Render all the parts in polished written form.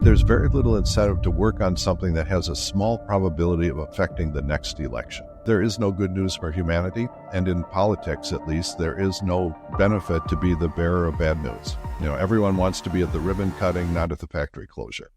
There's very little incentive to work on something that has a small probability of affecting the next election. There is no good news for humanity, and in politics at least, there is no benefit to be the bearer of bad news. Everyone wants to be at the ribbon cutting, not at the factory closure.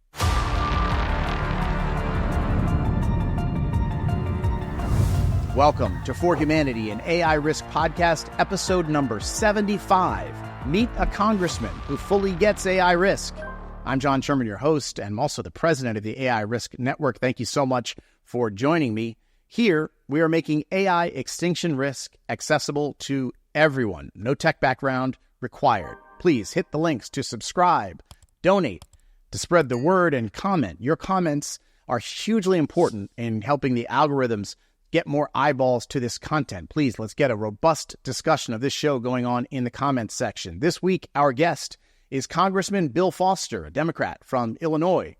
Welcome to For Humanity, an AI Risk podcast, episode number 75. Meet a congressman who fully gets AI risk. I'm John Sherman, your host, and I'm also the president of the AI Risk Network. Thank you so much for joining me. Here, we are making AI extinction risk accessible to everyone. No tech background required. Please hit the links to subscribe, donate, to spread the word, and comment. Your comments are hugely important in helping the algorithms get more eyeballs to this content. Please, let's get a robust discussion of this show going on in the comments section. This week, our guest is Congressman Bill Foster, a Democrat from Illinois.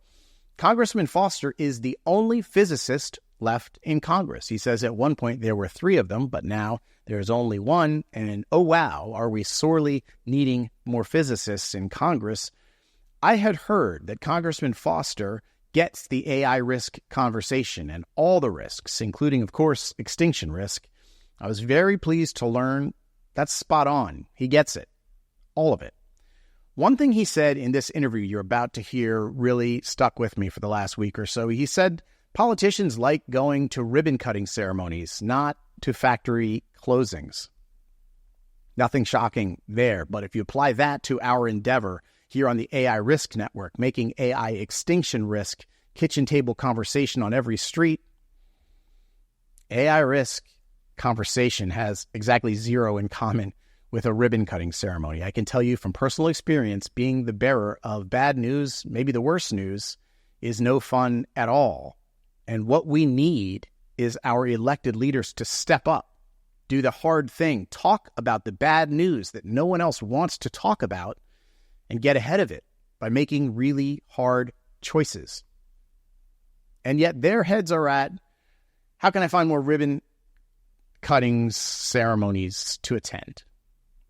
Congressman Foster is the only physicist left in Congress. He says at one point there were three of them, but now there's only one. And oh wow, are we sorely needing more physicists in Congress? I had heard that Congressman Foster gets the AI risk conversation and all the risks, including, of course, extinction risk. I was very pleased to learn that's spot on. He gets it. All of it. One thing he said in this interview you're about to hear really stuck with me for the last week or so. He said politicians like going to ribbon-cutting ceremonies, not to factory closings. Nothing shocking there, but if you apply that to our endeavor here on the AI Risk Network, making AI extinction risk kitchen table conversation on every street, AI risk conversation has exactly zero in common with a ribbon-cutting ceremony. I can tell you from personal experience, being the bearer of bad news, maybe the worst news, is no fun at all. And what we need is our elected leaders to step up, do the hard thing, talk about the bad news that no one else wants to talk about, and get ahead of it by making really hard choices. And yet their heads are at, how can I find more ribbon-cutting ceremonies to attend?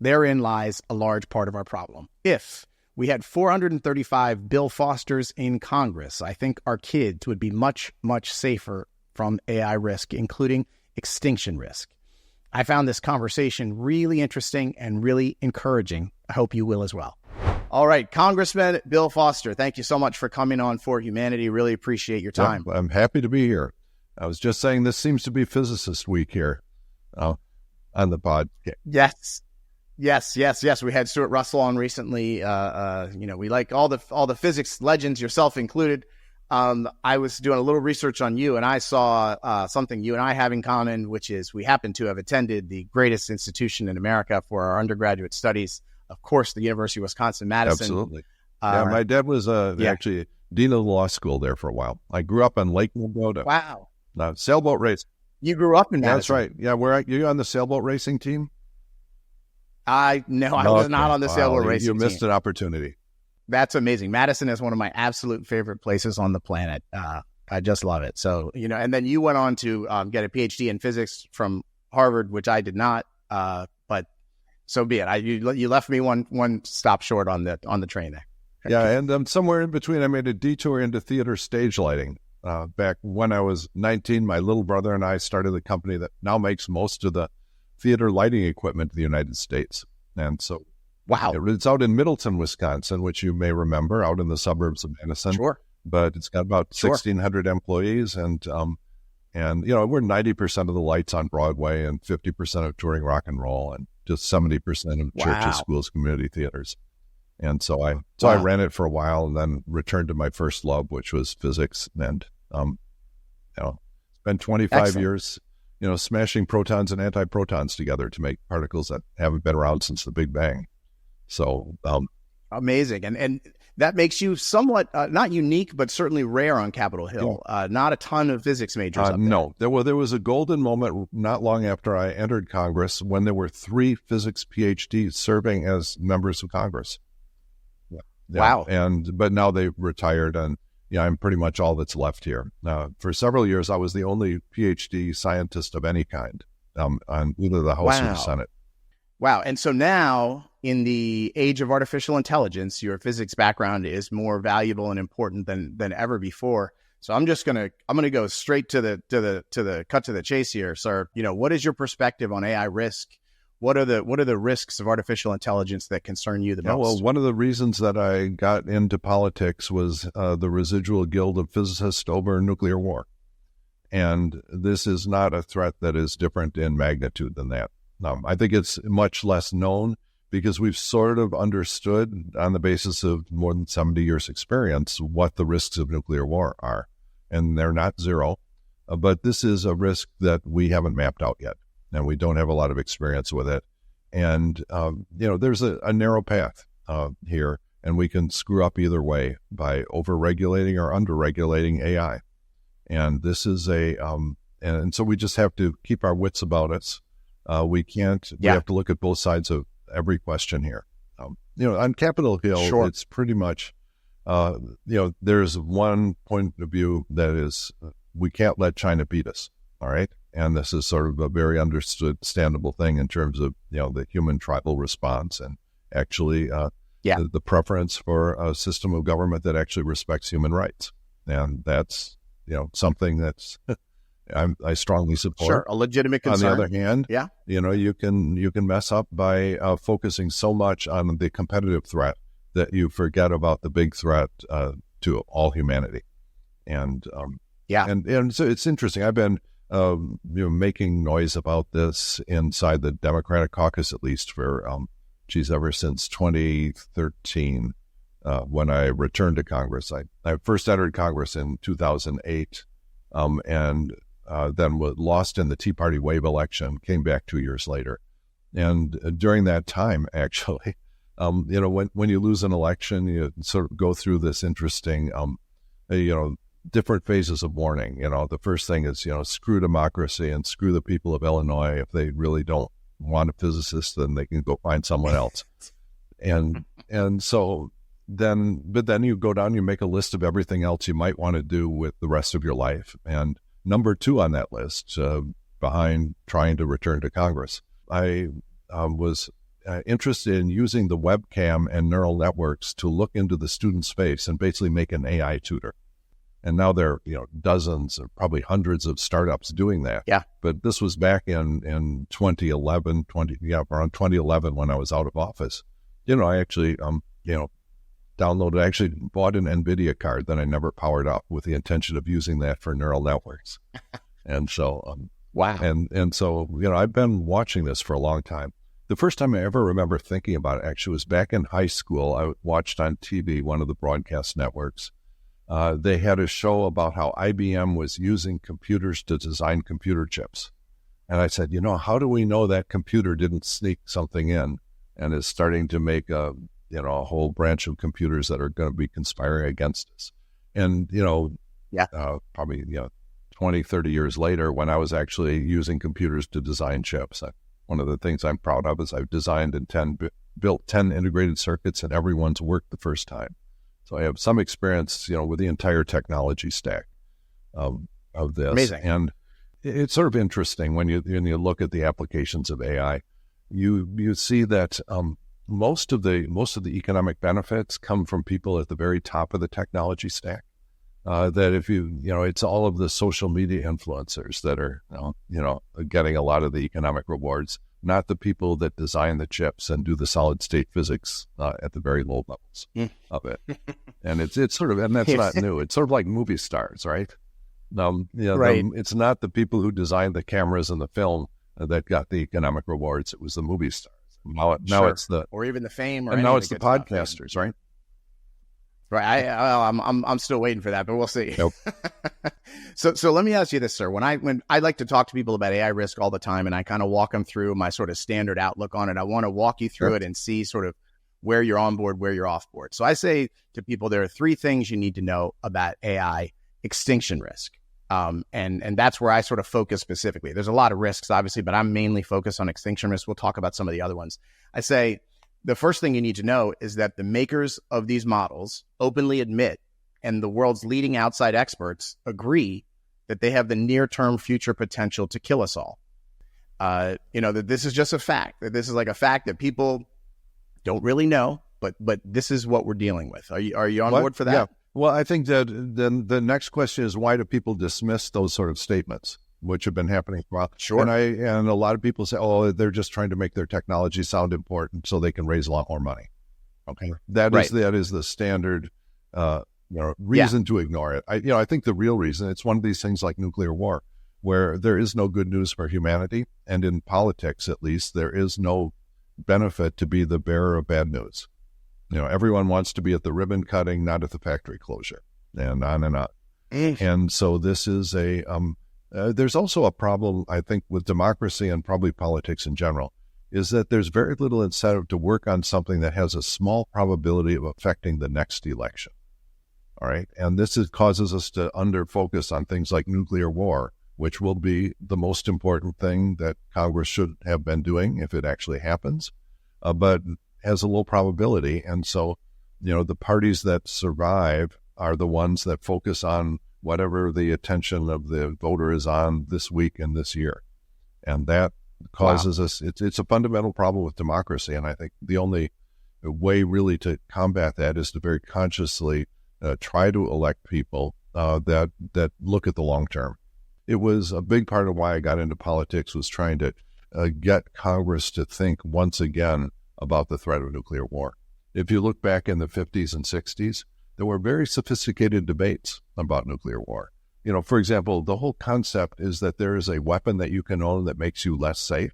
Therein lies a large part of our problem. If we had 435 Bill Fosters in Congress, I think our kids would be much, much safer from AI risk, including extinction risk. I found this conversation really interesting and really encouraging. I hope you will as well. All right, Congressman Bill Foster, thank you so much for coming on For Humanity. Really appreciate your time. I'm happy to be here. I was just saying this seems to be Physicist Week here on the pod. Yes. We had Stuart Russell on recently. We like all the physics legends, yourself included. I was doing a little research on you, and I saw something you and I have in common, which is we happen to have attended the greatest institution in America for our undergraduate studies. Of course, the University of Wisconsin-Madison. Absolutely. My dad was actually dean of the law school there for a while. I grew up on Lake Minnesota. Wow. Sailboat race. You grew up in Madison. That's right. Yeah, you on the sailboat racing team? I was not on the sailboat racing team. You missed an opportunity. That's amazing. Madison is one of my absolute favorite places on the planet. I just love it. So, and then you went on to get a PhD in physics from Harvard, which I did not. But so be it. You left me one stop short on the train there. Yeah, and somewhere in between, I made a detour into theater stage lighting. Back when I was 19, my little brother and I started the company that now makes most of the theater lighting equipment in the United States. And so, wow, it's out in Middleton, Wisconsin, which you may remember, out in the suburbs of Madison. Sure. But it's got about 1,600 employees, and we're 90% of the lights on Broadway and 50% of touring rock and roll, and just 70% of churches, schools, community theaters. And so I ran it for a while, and then returned to my first love, which was physics. And spent 25 years, smashing protons and antiprotons together to make particles that haven't been around since the Big Bang. So amazing, and that makes you somewhat not unique, but certainly rare on Capitol Hill. Not a ton of physics majors up there. No, there was a golden moment not long after I entered Congress when there were 3 physics PhDs serving as members of Congress. Wow! But now they've retired, and I'm pretty much all that's left here. For several years, I was the only PhD scientist of any kind on either the House or the Senate. Wow. And so now in the age of artificial intelligence, your physics background is more valuable and important than ever before. So I'm gonna go straight to the cut to the chase here, sir. What is your perspective on AI risk? What are the risks of artificial intelligence that concern you the most? Well, one of the reasons that I got into politics was the residual guild of physicists over nuclear war. And this is not a threat that is different in magnitude than that. I think it's much less known because we've sort of understood on the basis of more than 70 years experience what the risks of nuclear war are. And they're not zero, but this is a risk that we haven't mapped out yet, and we don't have a lot of experience with it. And, there's a narrow path here, and we can screw up either way by over-regulating or under-regulating AI. And this is and so we just have to keep our wits about us. We have to look at both sides of every question here. On Capitol Hill, Sure. It's pretty much, there's one point of view that is, we can't let China beat us. All right. And this is sort of a very understandable thing in terms of, the human tribal response and actually the preference for a system of government that actually respects human rights. And that's, something that's I strongly support. Sure, a legitimate concern. On the other hand, you can mess up by focusing so much on the competitive threat that you forget about the big threat to all humanity. And and so it's interesting. I've been making noise about this inside the Democratic caucus, at least for ever since 2013. When I returned to Congress. I first entered Congress in 2008 and then was lost in the Tea Party wave election, came back 2 years later. And during that time, actually, when you lose an election, you sort of go through this interesting, different phases of mourning. The first thing is, screw democracy and screw the people of Illinois. If they really don't want a physicist, then they can go find someone else. And so... But then you go down, you make a list of everything else you might want to do with the rest of your life. And number 2 on that list, behind trying to return to Congress, I was interested in using the webcam and neural networks to look into the student's face and basically make an AI tutor. And now there are, dozens or probably hundreds of startups doing that. Yeah. But this was back in 2011, around 2011 when I was out of office. I actually, I actually bought an NVIDIA card that I never powered up with the intention of using that for neural networks. And so, wow. And so, I've been watching this for a long time. The first time I ever remember thinking about it actually was back in high school. I watched on TV, one of the broadcast networks. They had a show about how IBM was using computers to design computer chips. And I said, how do we know that computer didn't sneak something in and is starting to make a whole branch of computers that are going to be conspiring against us. And, probably, 20, 30 years later, when I was actually using computers to design chips, one of the things I'm proud of is I've designed and built 10 integrated circuits and everyone's worked the first time. So I have some experience, with the entire technology stack of this. Amazing. And it's sort of interesting when you look at the applications of AI, you see that, most of the economic benefits come from people at the very top of the technology stack. That if it's all of the social media influencers that are, getting a lot of the economic rewards, not the people that design the chips and do the solid state physics at the very low levels of it. And it's sort of, and that's not new. It's sort of like movie stars, right? Right. It's not the people who designed the cameras and the film that got the economic rewards. It was the movie stars. Now it's or even the fame, and now it's the podcasters, stuff, right? Right. I'm still waiting for that, but we'll see. Nope. So let me ask you this, sir. When I like to talk to people about AI risk all the time, and I kind of walk them through my sort of standard outlook on it, I want to walk you through it and see sort of where you're on board, where you're off board. So I say to people, there are 3 things you need to know about AI extinction risk. And that's where I sort of focus specifically. There's a lot of risks, obviously, but I'm mainly focused on extinction risk. We'll talk about some of the other ones. I say the first thing you need to know is that the makers of these models openly admit, and the world's leading outside experts agree, that they have the near-term future potential to kill us all. that this is just a fact, that this is like a fact that people don't really know, but this is what we're dealing with. Are you on board for that? Yeah. Well, I think that then the next question is, why do people dismiss those sort of statements, which have been happening for a while? Sure. And a lot of people say, oh, they're just trying to make their technology sound important so they can raise a lot more money. Okay, that is the standard reason to ignore it. I think the real reason, it's one of these things like nuclear war, where there is no good news for humanity, and in politics at least, there is no benefit to be the bearer of bad news. Everyone wants to be at the ribbon cutting, not at the factory closure, and on and on. And so this is there's also a problem, I think, with democracy and probably politics in general, is that there's very little incentive to work on something that has a small probability of affecting the next election. All right. And this causes us to under-focus on things like nuclear war, which will be the most important thing that Congress should have been doing if it actually happens, but has a low probability. And so, the parties that survive are the ones that focus on whatever the attention of the voter is on this week and this year. And that causes us, it's a fundamental problem with democracy. And I think the only way really to combat that is to very consciously try to elect people that look at the long term. It was a big part of why I got into politics, was trying to get Congress to think once again about the threat of nuclear war. If you look back in the 50s and 60s, there were very sophisticated debates about nuclear war. For example, the whole concept is that there is a weapon that you can own that makes you less safe.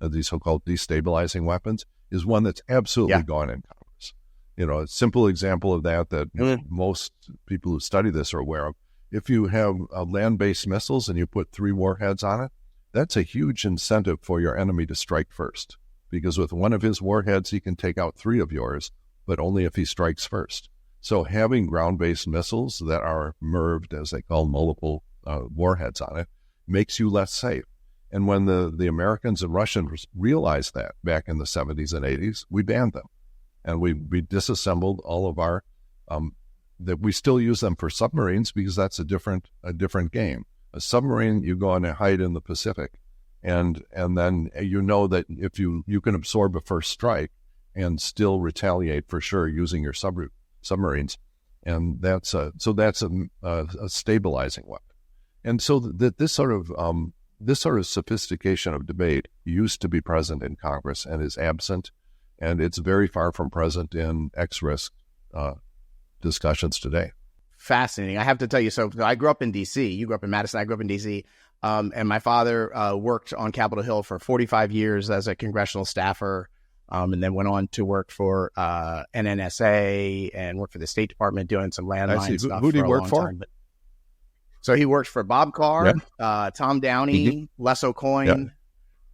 These so-called destabilizing weapons is one that's absolutely gone in Congress. A simple example of that most people who study this are aware of. If you have land-based missiles and you put 3 warheads on it, that's a huge incentive for your enemy to strike first. Because with one of his warheads, he can take out 3 of yours, but only if he strikes first. So having ground-based missiles that are MIRVed, as they call multiple warheads on it, makes you less safe. And when the Americans and Russians realized that back in the 70s and 80s, we banned them. And we disassembled all of our, that we still use them for submarines because that's a different game. A submarine, you go on a hide in the Pacific. And then that if you can absorb a first strike and still retaliate for sure using your submarines, and that's a stabilizing weapon. And so that this sort of sophistication of debate used to be present in Congress and is absent, and it's very far from present in X-risk discussions today. Fascinating. I have to tell you, so I grew up in D.C. You grew up in Madison. I grew up in D.C. And my father worked on Capitol Hill for 45 years as a congressional staffer, and then went on to work for NNSA and worked for the State Department doing some landmine stuff. Who did he work for? So he worked for Bob Carr, Tom Downey, Les O'Coin,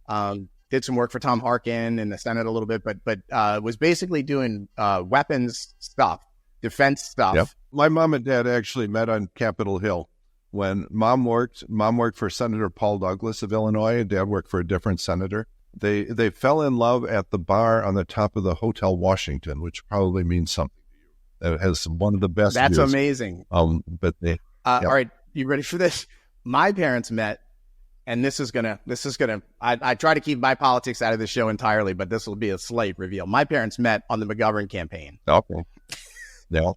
did some work for Tom Harkin in the Senate a little bit, but was basically doing weapons stuff, defense stuff. Yep. My mom and dad actually met on Capitol Hill. When mom worked for Senator Paul Douglas of Illinois, and dad worked for a different senator. They fell in love at the bar on the top of the Hotel Washington, which probably means something to you. It has one of the best That's views. Amazing. All right, you ready for this? My parents met, and this is gonna. I try to keep my politics out of the show entirely, but this will be a slight reveal. My parents met on the McGovern campaign. Okay. Yeah.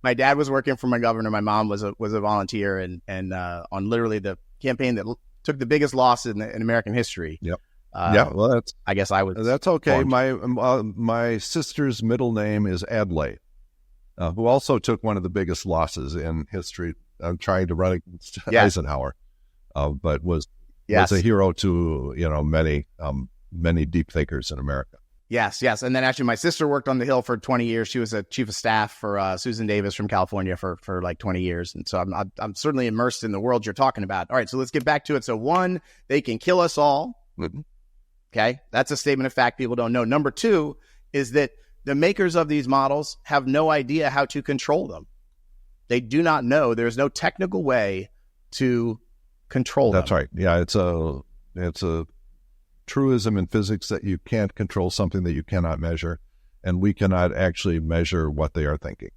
My dad was working for my governor. My mom was a volunteer, and on literally the campaign that took the biggest loss in American history. Yep. Well, I guess I was. That's okay. My sister's middle name is Adlai, who also took one of the biggest losses in history, trying to run against Eisenhower, but was a hero to many deep thinkers in America. Yes. And then actually my sister worked on the Hill for 20 years. She was a chief of staff for Susan Davis from California for like 20 years. And so I'm certainly immersed in the world you're talking about. All right, so let's get back to it. So 1, they can kill us all. Mm-hmm. Okay, that's a statement of fact people don't know. Number 2 is that the makers of these models have no idea how to control them. They do not know. There's no technical way to control them. That's right. Yeah, it's a truism in physics that you can't control something that you cannot measure, and we cannot actually measure what they are thinking.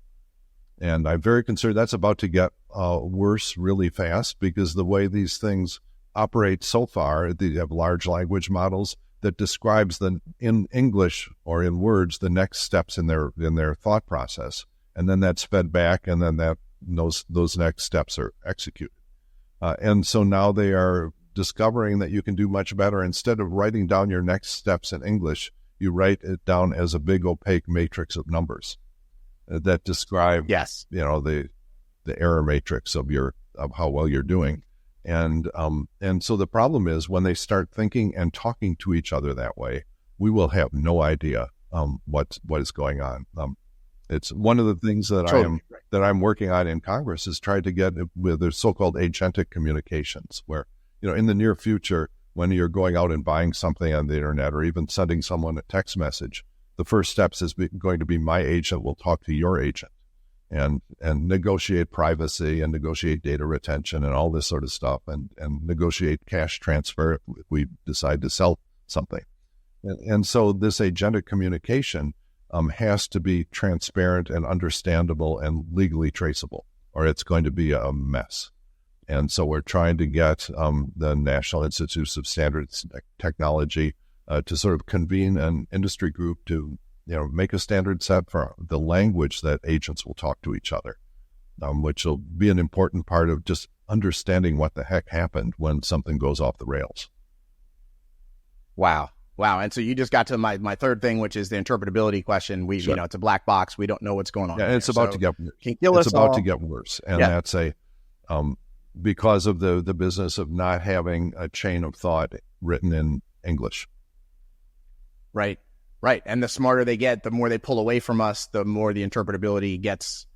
And I'm very concerned that's about to get worse really fast, because the way these things operate so far. They have large language models that describes in English or in words the next steps in their thought process, and then that's fed back, and then those next steps are executed. And so now they are discovering that you can do much better. Instead of writing down your next steps in English, you write it down as a big opaque matrix of numbers that describe, the error matrix of how well you're doing. And so the problem is when they start thinking and talking to each other that way, we will have no idea what is going on. It's one of the things that I'm working on in Congress is try to get with the so-called agentic communications, where in the near future, when you're going out and buying something on the internet or even sending someone a text message, the first steps is going to be my agent will talk to your agent and negotiate privacy and negotiate data retention and all this sort of stuff and negotiate cash transfer if we decide to sell something. And so this agentic communication has to be transparent and understandable and legally traceable, or it's going to be a mess. And so we're trying to get the National Institutes of Standards Technology to sort of convene an industry group to make a standard set for the language that agents will talk to each other, which will be an important part of just understanding what the heck happened when something goes off the rails. Wow. And so you just got to my third thing, which is the interpretability question. Sure. It's a black box. We don't know what's going on. Yeah, it's about to get worse. It's about to get worse. And that's because of the business of not having a chain of thought written in English. Right. And the smarter they get, the more they pull away from us, the more the interpretability gets,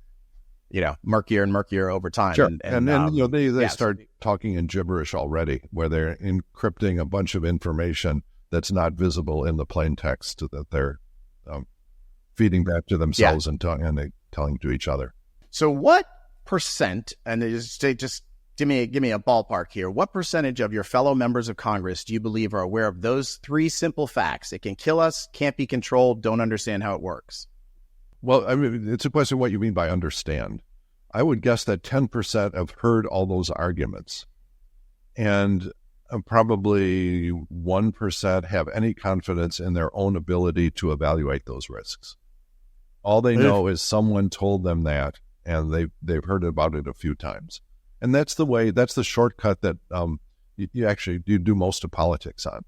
murkier and murkier over time. Sure. And then, they start talking in gibberish already, where they're encrypting a bunch of information that's not visible in the plain text that they're feeding back to themselves and telling to each other. So what percent, and just give me a ballpark here, what percentage of your fellow members of Congress do you believe are aware of those three simple facts? It can kill us, can't be controlled, don't understand how it works. Well, I mean, it's a question of what you mean by understand. I would guess that 10% have heard all those arguments, and probably 1% have any confidence in their own ability to evaluate those risks. All they know is someone told them that, and they've heard about it a few times. And that's the shortcut that you do most of politics on.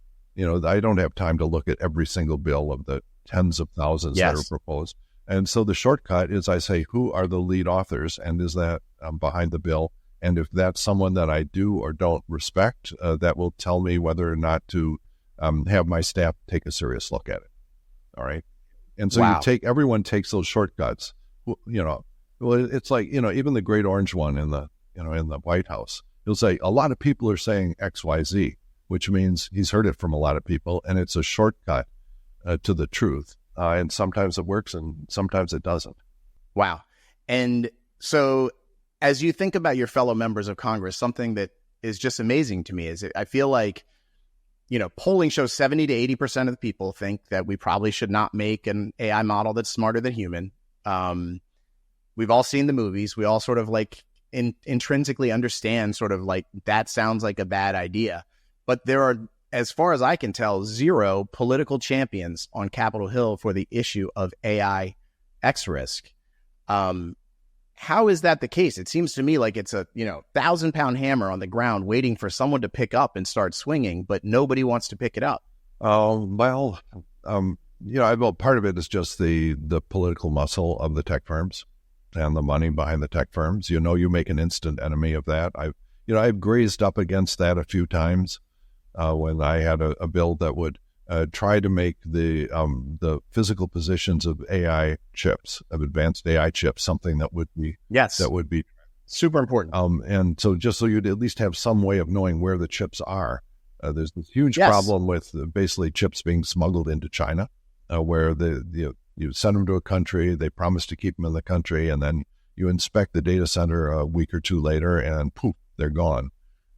I don't have time to look at every single bill of the tens of thousands that are proposed. And so the shortcut is I say, who are the lead authors, and is that behind the bill? And if that's someone that I do or don't respect, that will tell me whether or not to have my staff take a serious look at it. All right. And so everyone takes those shortcuts. Well, it's like, even the Great Orange one in the White House, he'll say a lot of people are saying X, Y, Z, which means he's heard it from a lot of people, and it's a shortcut to the truth. And sometimes it works and sometimes it doesn't. Wow. And so as you think about your fellow members of Congress, something that is just amazing to me is I feel like, polling shows 70 to 80% of the people think that we probably should not make an AI model that's smarter than human. We've all seen the movies. We all sort of intrinsically understand sort of that sounds like a bad idea. But there are, as far as I can tell, zero political champions on Capitol Hill for the issue of AI X risk. How is that the case? It seems to me like it's a 1,000-pound hammer on the ground waiting for someone to pick up and start swinging, but nobody wants to pick it up. Part of it is just the political muscle of the tech firms and the money behind the tech firms. You make an instant enemy of that. I've grazed up against that a few times when I had a bill that would try to make the physical positions of AI chips, of advanced AI chips, something that would be super important. And so just so you'd at least have some way of knowing where the chips are. There's this huge problem with basically chips being smuggled into China, where you send them to a country, they promise to keep them in the country, and then you inspect the data center a week or two later, and poof, they're gone.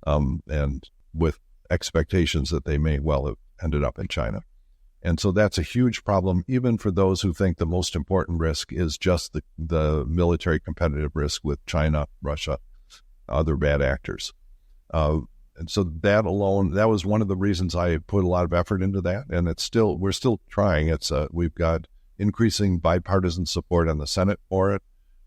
And with expectations that they may well have ended up in China. And so that's a huge problem, even for those who think the most important risk is just the military competitive risk with China, Russia, other bad actors. And so that alone, that was one of the reasons I put a lot of effort into that. And we're still trying. We've got increasing bipartisan support in the Senate for it.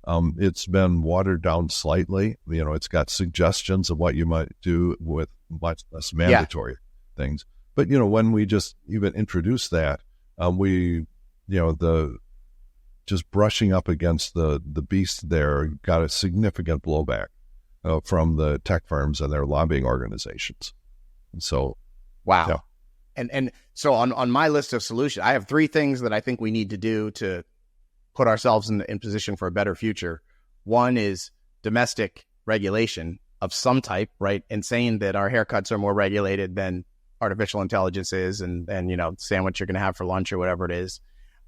It's been watered down slightly. It's got suggestions of what you might do with much less mandatory things. But, when we just even introduced that, just brushing up against the beast there got a significant blowback from the tech firms and their lobbying organizations. And so, wow. Yeah. And so on my list of solutions, I have 3 things that I think we need to do to put ourselves in position for a better future. One is domestic regulation of some type, right? And saying that our haircuts are more regulated than artificial intelligence is, and sandwich you're going to have for lunch or whatever it is.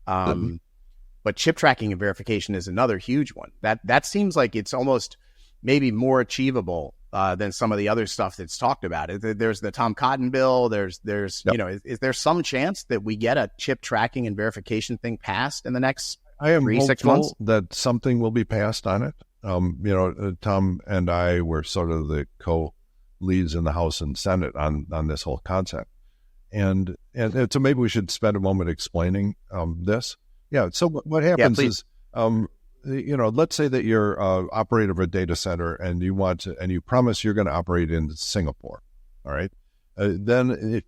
But chip tracking and verification is another huge one. That seems like it's almost maybe more achievable than some of the other stuff that's talked about. There's the Tom Cotton bill. There's is there some chance that we get a chip tracking and verification thing passed in the next I am 3-6 months? That something will be passed on it. Tom and I were sort of the co-leads in the House and Senate on this whole concept. And so maybe we should spend a moment explaining this. Yeah. So what happens is, let's say that you're operator of a data center and you promise you're going to operate in Singapore. All right. Then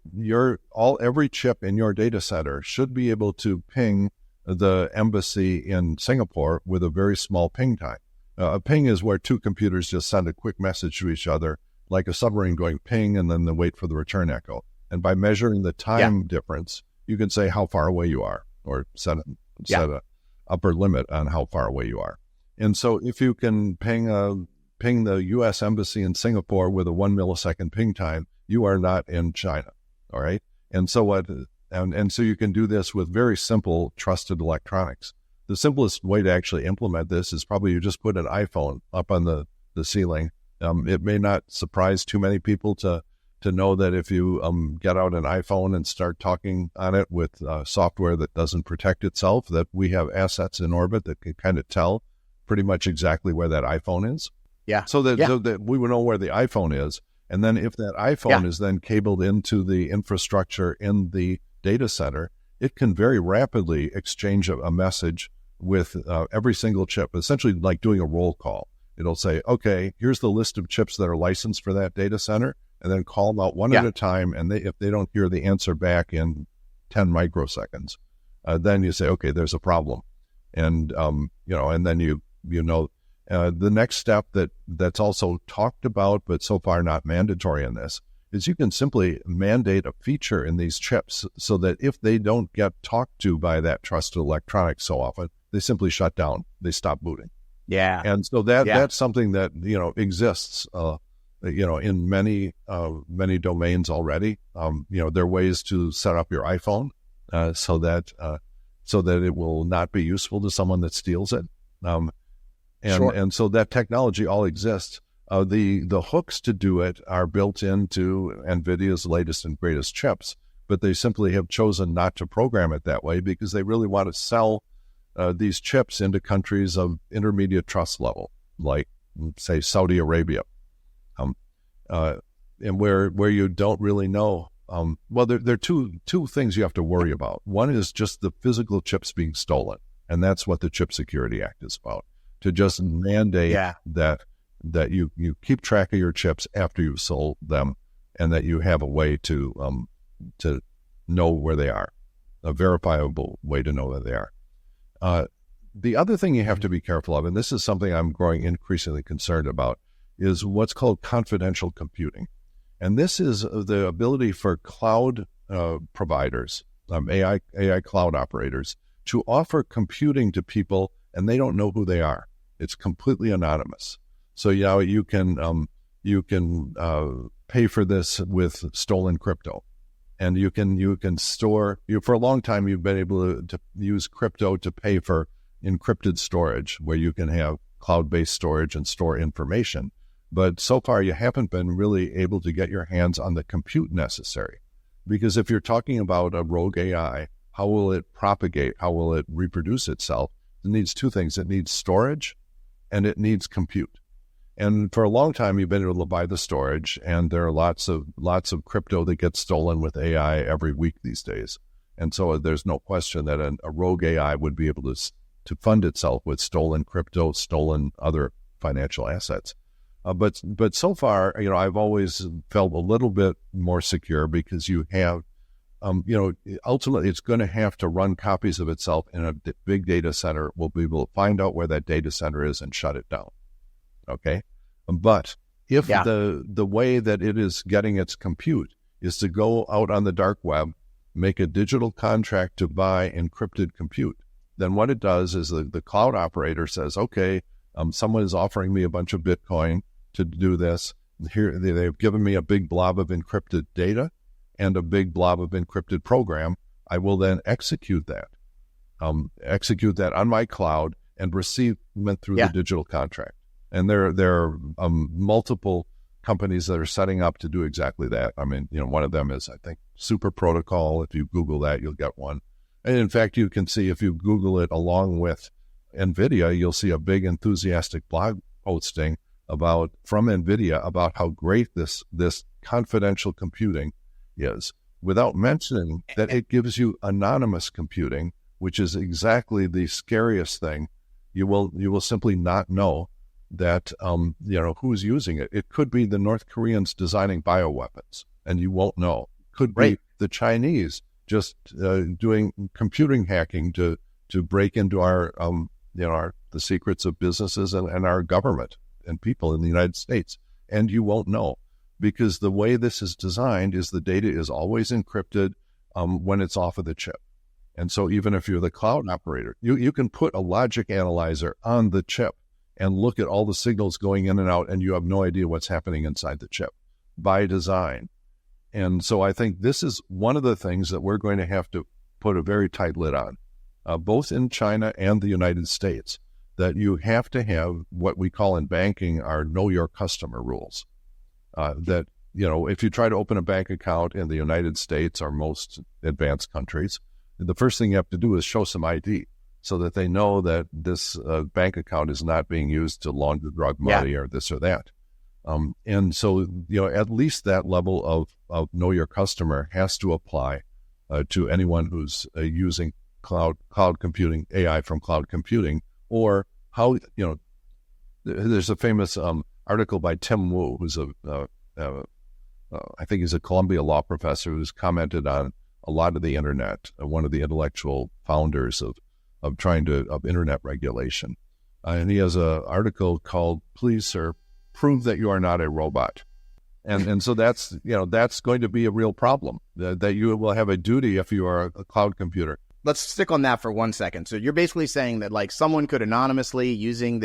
every chip in your data center should be able to ping the embassy in Singapore with a very small ping time. A ping is where 2 computers just send a quick message to each other, like a submarine going ping, and then they wait for the return echo. And by measuring the time difference, you can say how far away you are, or set a upper limit on how far away you are. And so if you can ping the U.S. embassy in Singapore with a 1 millisecond ping time, you are not in China. All right. And so so you can do this with very simple trusted electronics. The simplest way to actually implement this is probably you just put an iPhone up on the ceiling. It may not surprise too many people to know that if you get out an iPhone and start talking on it with software that doesn't protect itself, that we have assets in orbit that can kind of tell pretty much exactly where that iPhone is. Yeah. So that we would know where the iPhone is. And then if that iPhone is then cabled into the infrastructure in the data center, it can very rapidly exchange a message with every single chip, essentially like doing a roll call. It'll say, okay, here's the list of chips that are licensed for that data center, and then call them out one at a time. And if they don't hear the answer back in 10 microseconds, then you say, okay, there's a problem. And, and then the next step that's also talked about, but so far not mandatory in this, is you can simply mandate a feature in these chips so that if they don't get talked to by that trusted electronics so often, they simply shut down. They stop booting. Yeah. And so that's something that, exists, in many domains already. There are ways to set up your iPhone so that it will not be useful to someone that steals it. And so that technology all exists. The hooks to do it are built into NVIDIA's latest and greatest chips, but they simply have chosen not to program it that way because they really want to sell these chips into countries of intermediate trust level, like, say, Saudi Arabia, and where you don't really know. There are two things you have to worry about. One is just the physical chips being stolen, and that's what the Chip Security Act is about, to just mandate that you keep track of your chips after you've sold them, and that you have a way to know where they are, a verifiable way to know where they are. The other thing you have to be careful of, and this is something I'm growing increasingly concerned about, is what's called confidential computing. And this is the ability for cloud providers, AI cloud operators, to offer computing to people, and they don't know who they are. It's completely anonymous. So you can pay for this with stolen crypto, and you can store. For a long time, you've been able to use crypto to pay for encrypted storage, where you can have cloud-based storage and store information. But so far, you haven't been really able to get your hands on the compute necessary, because if you're talking about a rogue AI, how will it propagate? How will it reproduce itself? It needs 2 things. It needs storage, and it needs compute. And for a long time, you've been able to buy the storage, and there are lots of crypto that gets stolen with AI every week these days. And so there's no question that a rogue AI would be able to fund itself with stolen crypto, stolen other financial assets. But so far, I've always felt a little bit more secure because you have, ultimately it's going to have to run copies of itself in a big data center. We'll be able to find out where that data center is and shut it down. Okay. But if the way that it is getting its compute is to go out on the dark web, make a digital contract to buy encrypted compute, then what it does is the cloud operator says, okay, someone is offering me a bunch of Bitcoin to do this. Here, they've given me a big blob of encrypted data and a big blob of encrypted program. I will then execute that on my cloud and receive it through the digital contract. And there are multiple companies that are setting up to do exactly that. I mean, one of them is, I think, Super Protocol. If you Google that, you'll get one. And in fact, you can see, if you Google it along with NVIDIA, you'll see a big enthusiastic blog posting from NVIDIA about how great this confidential computing is, without mentioning that it gives you anonymous computing, which is exactly the scariest thing. You will simply not know that who's using it. It could be the North Koreans designing bioweapons, and you won't know. Could be the Chinese just doing computing hacking to break into our the secrets of businesses and our government and people in the United States, and you won't know, because the way this is designed is the data is always encrypted when it's off of the chip. And so even if you're the cloud operator, you can put a logic analyzer on the chip and look at all the signals going in and out, and you have no idea what's happening inside the chip by design. And so I think this is one of the things that we're going to have to put a very tight lid on, both in China and the United States, that you have to have what we call in banking our know your customer rules. That, if you try to open a bank account in the United States or most advanced countries, the first thing you have to do is show some ID, so that they know that this bank account is not being used to launder drug money or this or that. And so, at least that level of know your customer has to apply to anyone who's using cloud computing, AI from cloud computing, or how, there's a famous article by Tim Wu, who's I think he's a Columbia law professor, who's commented on a lot of the internet, one of the intellectual founders of internet regulation. And he has an article called, "Please, Sir, Prove That You Are Not a Robot." And so that's going to be a real problem, that you will have a duty if you are a cloud computer. Let's stick on that for 1 second. So you're basically saying that someone could anonymously, using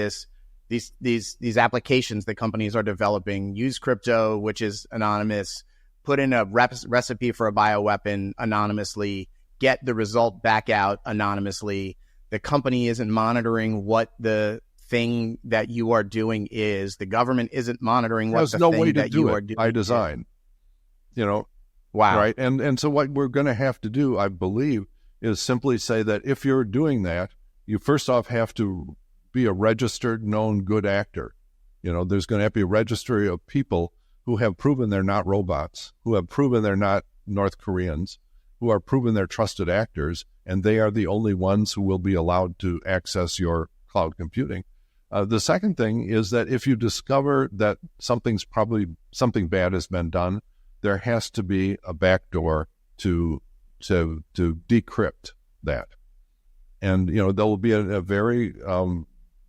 these applications that companies are developing, use crypto, which is anonymous, put in a recipe for a bioweapon anonymously, get the result back out anonymously. The company isn't monitoring what the thing that you are doing is. The government isn't monitoring what the thing that you are doing by design. Wow. Right. And so what we're going to have to do, I believe, is simply say that if you're doing that, you first off have to be a registered, known good actor. There's going to have to be a registry of people who have proven they're not robots, who have proven they're not North Koreans, who are proven they're trusted actors, and they are the only ones who will be allowed to access your cloud computing. The second thing is that if you discover that something bad has been done, there has to be a backdoor to decrypt that. And, there will be a very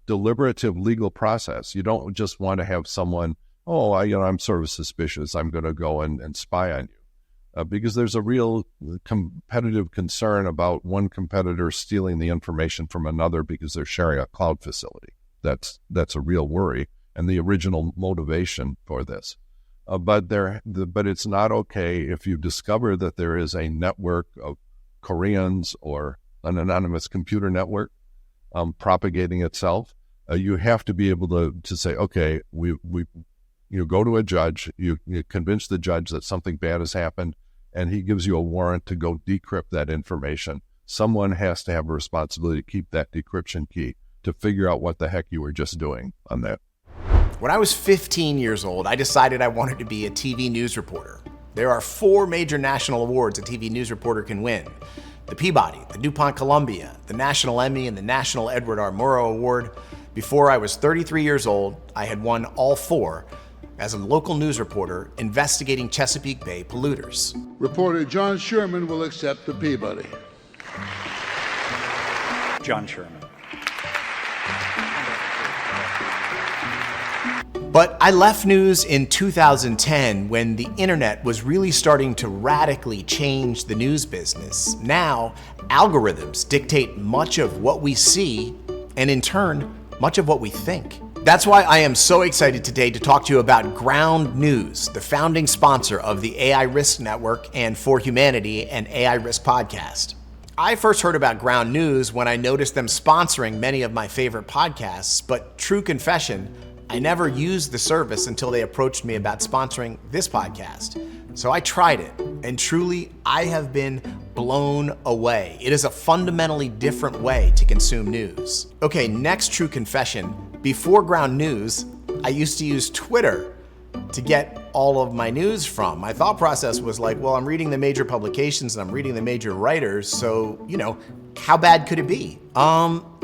deliberative legal process. You don't just want to have someone, I'm sort of suspicious, I'm going to go and spy on you. Because there's a real competitive concern about one competitor stealing the information from another because they're sharing a cloud facility. That's a real worry, and the original motivation for this. But it's not okay if you discover that there is a network of Koreans or an anonymous computer network propagating itself. You have to be able to say, okay, you go to a judge, you convince the judge that something bad has happened, and he gives you a warrant to go decrypt that information. Someone has to have a responsibility to keep that decryption key, to figure out what the heck you were just doing on that. When I was 15 years old, I decided I wanted to be a TV news reporter. There are 4 major national awards a TV news reporter can win: the Peabody, the DuPont Columbia, the National Emmy, and the National Edward R. Murrow Award. Before I was 33 years old, I had won all 4 as a local news reporter investigating Chesapeake Bay polluters. Reporter John Sherman will accept the Peabody. John Sherman. But I left news in 2010 when the internet was really starting to radically change the news business. Now, algorithms dictate much of what we see, and in turn, much of what we think. That's why I am so excited today to talk to you about Ground News, the founding sponsor of the AI Risk Network and For Humanity, an AI Risk podcast. I first heard about Ground News when I noticed them sponsoring many of my favorite podcasts, but true confession, I never used the service until they approached me about sponsoring this podcast. So I tried it, and truly, I have been blown away. It is a fundamentally different way to consume news. Okay, next true confession. Before Ground News, I used to use Twitter to get all of my news from. My thought process was like, well, I'm reading the major publications and I'm reading the major writers, so, how bad could it be?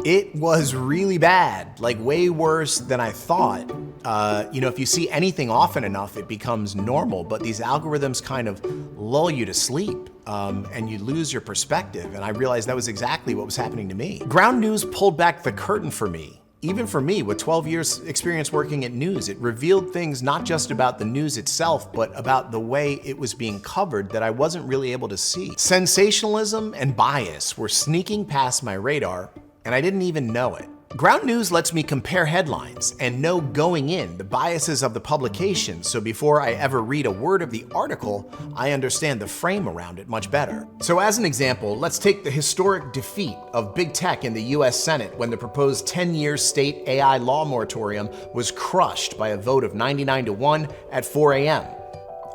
It was really bad, like way worse than I thought. If you see anything often enough, it becomes normal, but these algorithms kind of lull you to sleep, and you lose your perspective. And I realized that was exactly what was happening to me. Ground News pulled back the curtain for me. Even for me, with 12 years experience working at news, it revealed things not just about the news itself, but about the way it was being covered that I wasn't really able to see. Sensationalism and bias were sneaking past my radar, and I didn't even know it. Ground News lets me compare headlines and know going in the biases of the publication, so before I ever read a word of the article, I understand the frame around it much better. So as an example, let's take the historic defeat of big tech in the US Senate when the proposed 10-year state AI law moratorium was crushed by a vote of 99-1 at 4 a.m.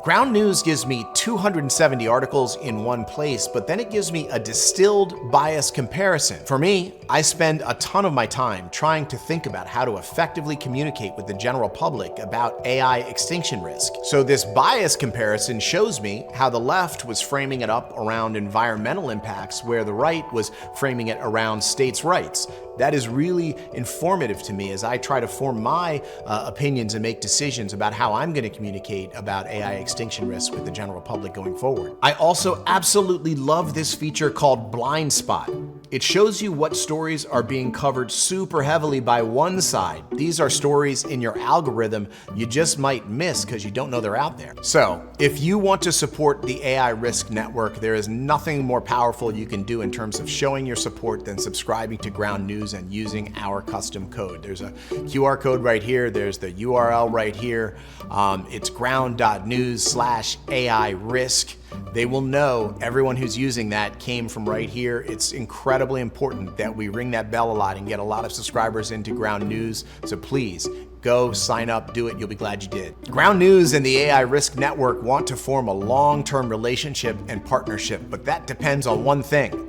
Ground News gives me 270 articles in one place, but then it gives me a distilled bias comparison. For me, I spend a ton of my time trying to think about how to effectively communicate with the general public about AI extinction risk. So this bias comparison shows me how the left was framing it up around environmental impacts, where the right was framing it around states' rights. That is really informative to me as I try to form my opinions and make decisions about how I'm going to communicate about AI extinction risk with the general public going forward. I also absolutely love this feature called Blind Spot. It shows you what stories are being covered super heavily by one side. These are stories in your algorithm you just might miss because you don't know they're out there. So, if you want to support the AI Risk Network, there is nothing more powerful you can do in terms of showing your support than subscribing to Ground News and using our custom code. There's a QR code right here. There's the URL right here. It's ground.news/AI risk. They will know everyone who's using that came from right here. It's incredibly important that we ring that bell a lot and get a lot of subscribers into Ground News. So please go sign up, do it. You'll be glad you did. Ground News and the AI Risk Network want to form a long-term relationship and partnership, but that depends on one thing: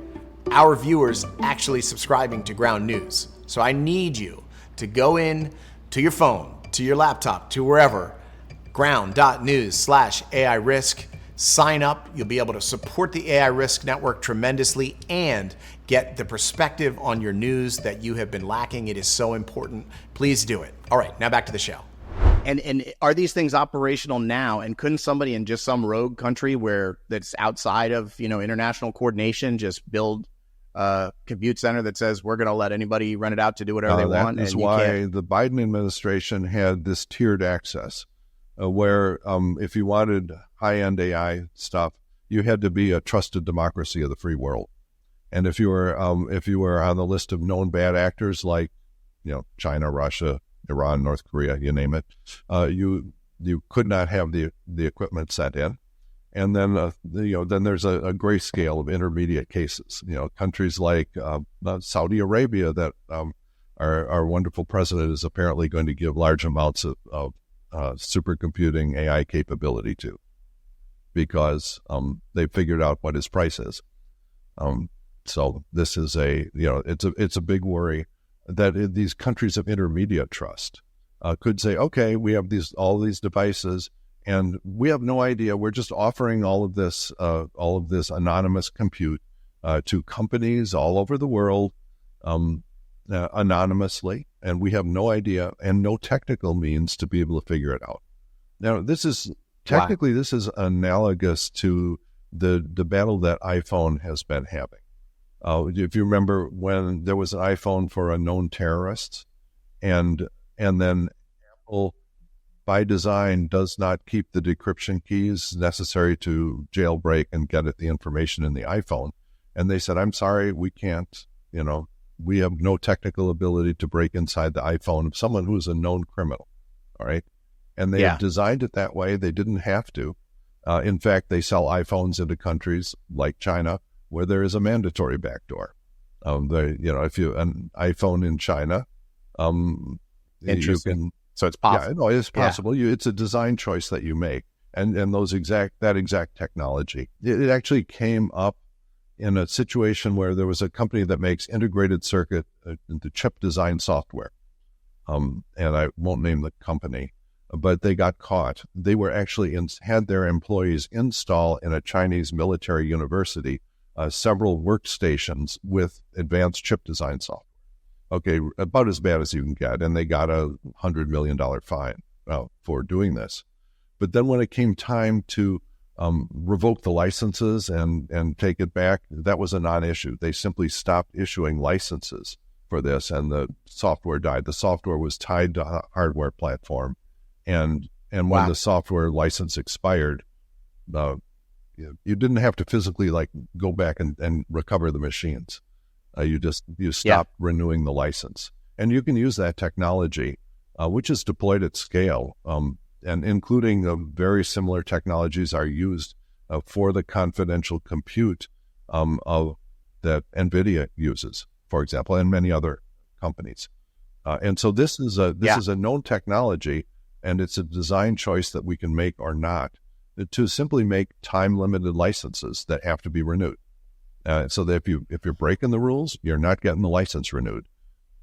our viewers actually subscribing to Ground News. So I need you to go in to your phone, to your laptop, to wherever, ground.news/AI risk. Sign up. You'll be able to support the AI Risk Network tremendously and get the perspective on your news that you have been lacking. It is so important. Please do it. All right, now back to the show. And are these things operational now? And couldn't somebody in just some rogue country where that's outside of international coordination just build a compute center that says we're going to let anybody rent it out to do whatever they want? That is why the Biden administration had this tiered access, where if you wanted high-end AI stuff, you had to be a trusted democracy of the free world. And if you were on the list of known bad actors like China, Russia, Iran, North Korea, you name it, you could not have the equipment sent in. And then then there's a gray scale of intermediate cases. Countries like Saudi Arabia that our wonderful president is apparently going to give large amounts of supercomputing AI capability to, because they figured out what his price is. So this is it's a big worry that these countries of intermediate trust could say, okay, we have all these devices, and we have no idea. We're just offering all of this anonymous compute to companies all over the world anonymously, and we have no idea and no technical means to be able to figure it out. Now, this is technically this is analogous to the battle that iPhone has been having. If you remember when there was an iPhone for a known terrorist, and then Apple, by design, does not keep the decryption keys necessary to jailbreak and get at the information in the iPhone. And they said, I'm sorry, we can't, we have no technical ability to break inside the iPhone of someone who is a known criminal. All right. And they have designed it that way. They didn't have to. In fact, they sell iPhones into countries like China where there is a mandatory backdoor. If you an iPhone in China, Interesting. You can. So it's possible. Yeah, no, it's possible. It's a design choice that you make, and that exact technology. It actually came up in a situation where there was a company that makes integrated circuit, the chip design software, and I won't name the company, but they got caught. They were actually had their employees install in a Chinese military university several workstations with advanced chip design software. Okay, about as bad as you can get, and they got a $100 million fine for doing this. But then when it came time to revoke the licenses and take it back, that was a non-issue. They simply stopped issuing licenses for this, and the software died. The software was tied to a hardware platform, and when the software license expired, you didn't have to physically go back and recover the machines. You stop renewing the license, and you can use that technology, which is deployed at scale, and including very similar technologies are used for the confidential compute that NVIDIA uses, for example, and many other companies. And so this is a known technology, and it's a design choice that we can make or not to simply make time-limited licenses that have to be renewed. So that if you're breaking the rules, you're not getting the license renewed,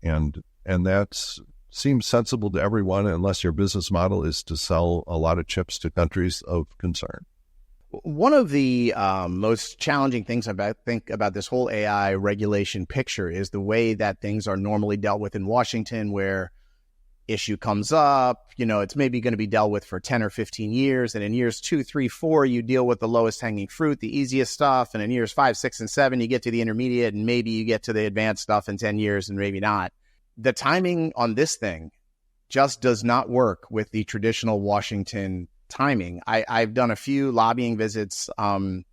and that seems sensible to everyone, unless your business model is to sell a lot of chips to countries of concern. One of the most challenging things I think about this whole AI regulation picture is the way that things are normally dealt with in Washington, where issue comes up, it's maybe going to be dealt with for 10 or 15 years. And in years 2, 3, 4, you deal with the lowest hanging fruit, the easiest stuff. And in years 5, 6, and 7, you get to the intermediate, and maybe you get to the advanced stuff in 10 years and maybe not. The timing on this thing just does not work with the traditional Washington timing. I've done a few lobbying visits when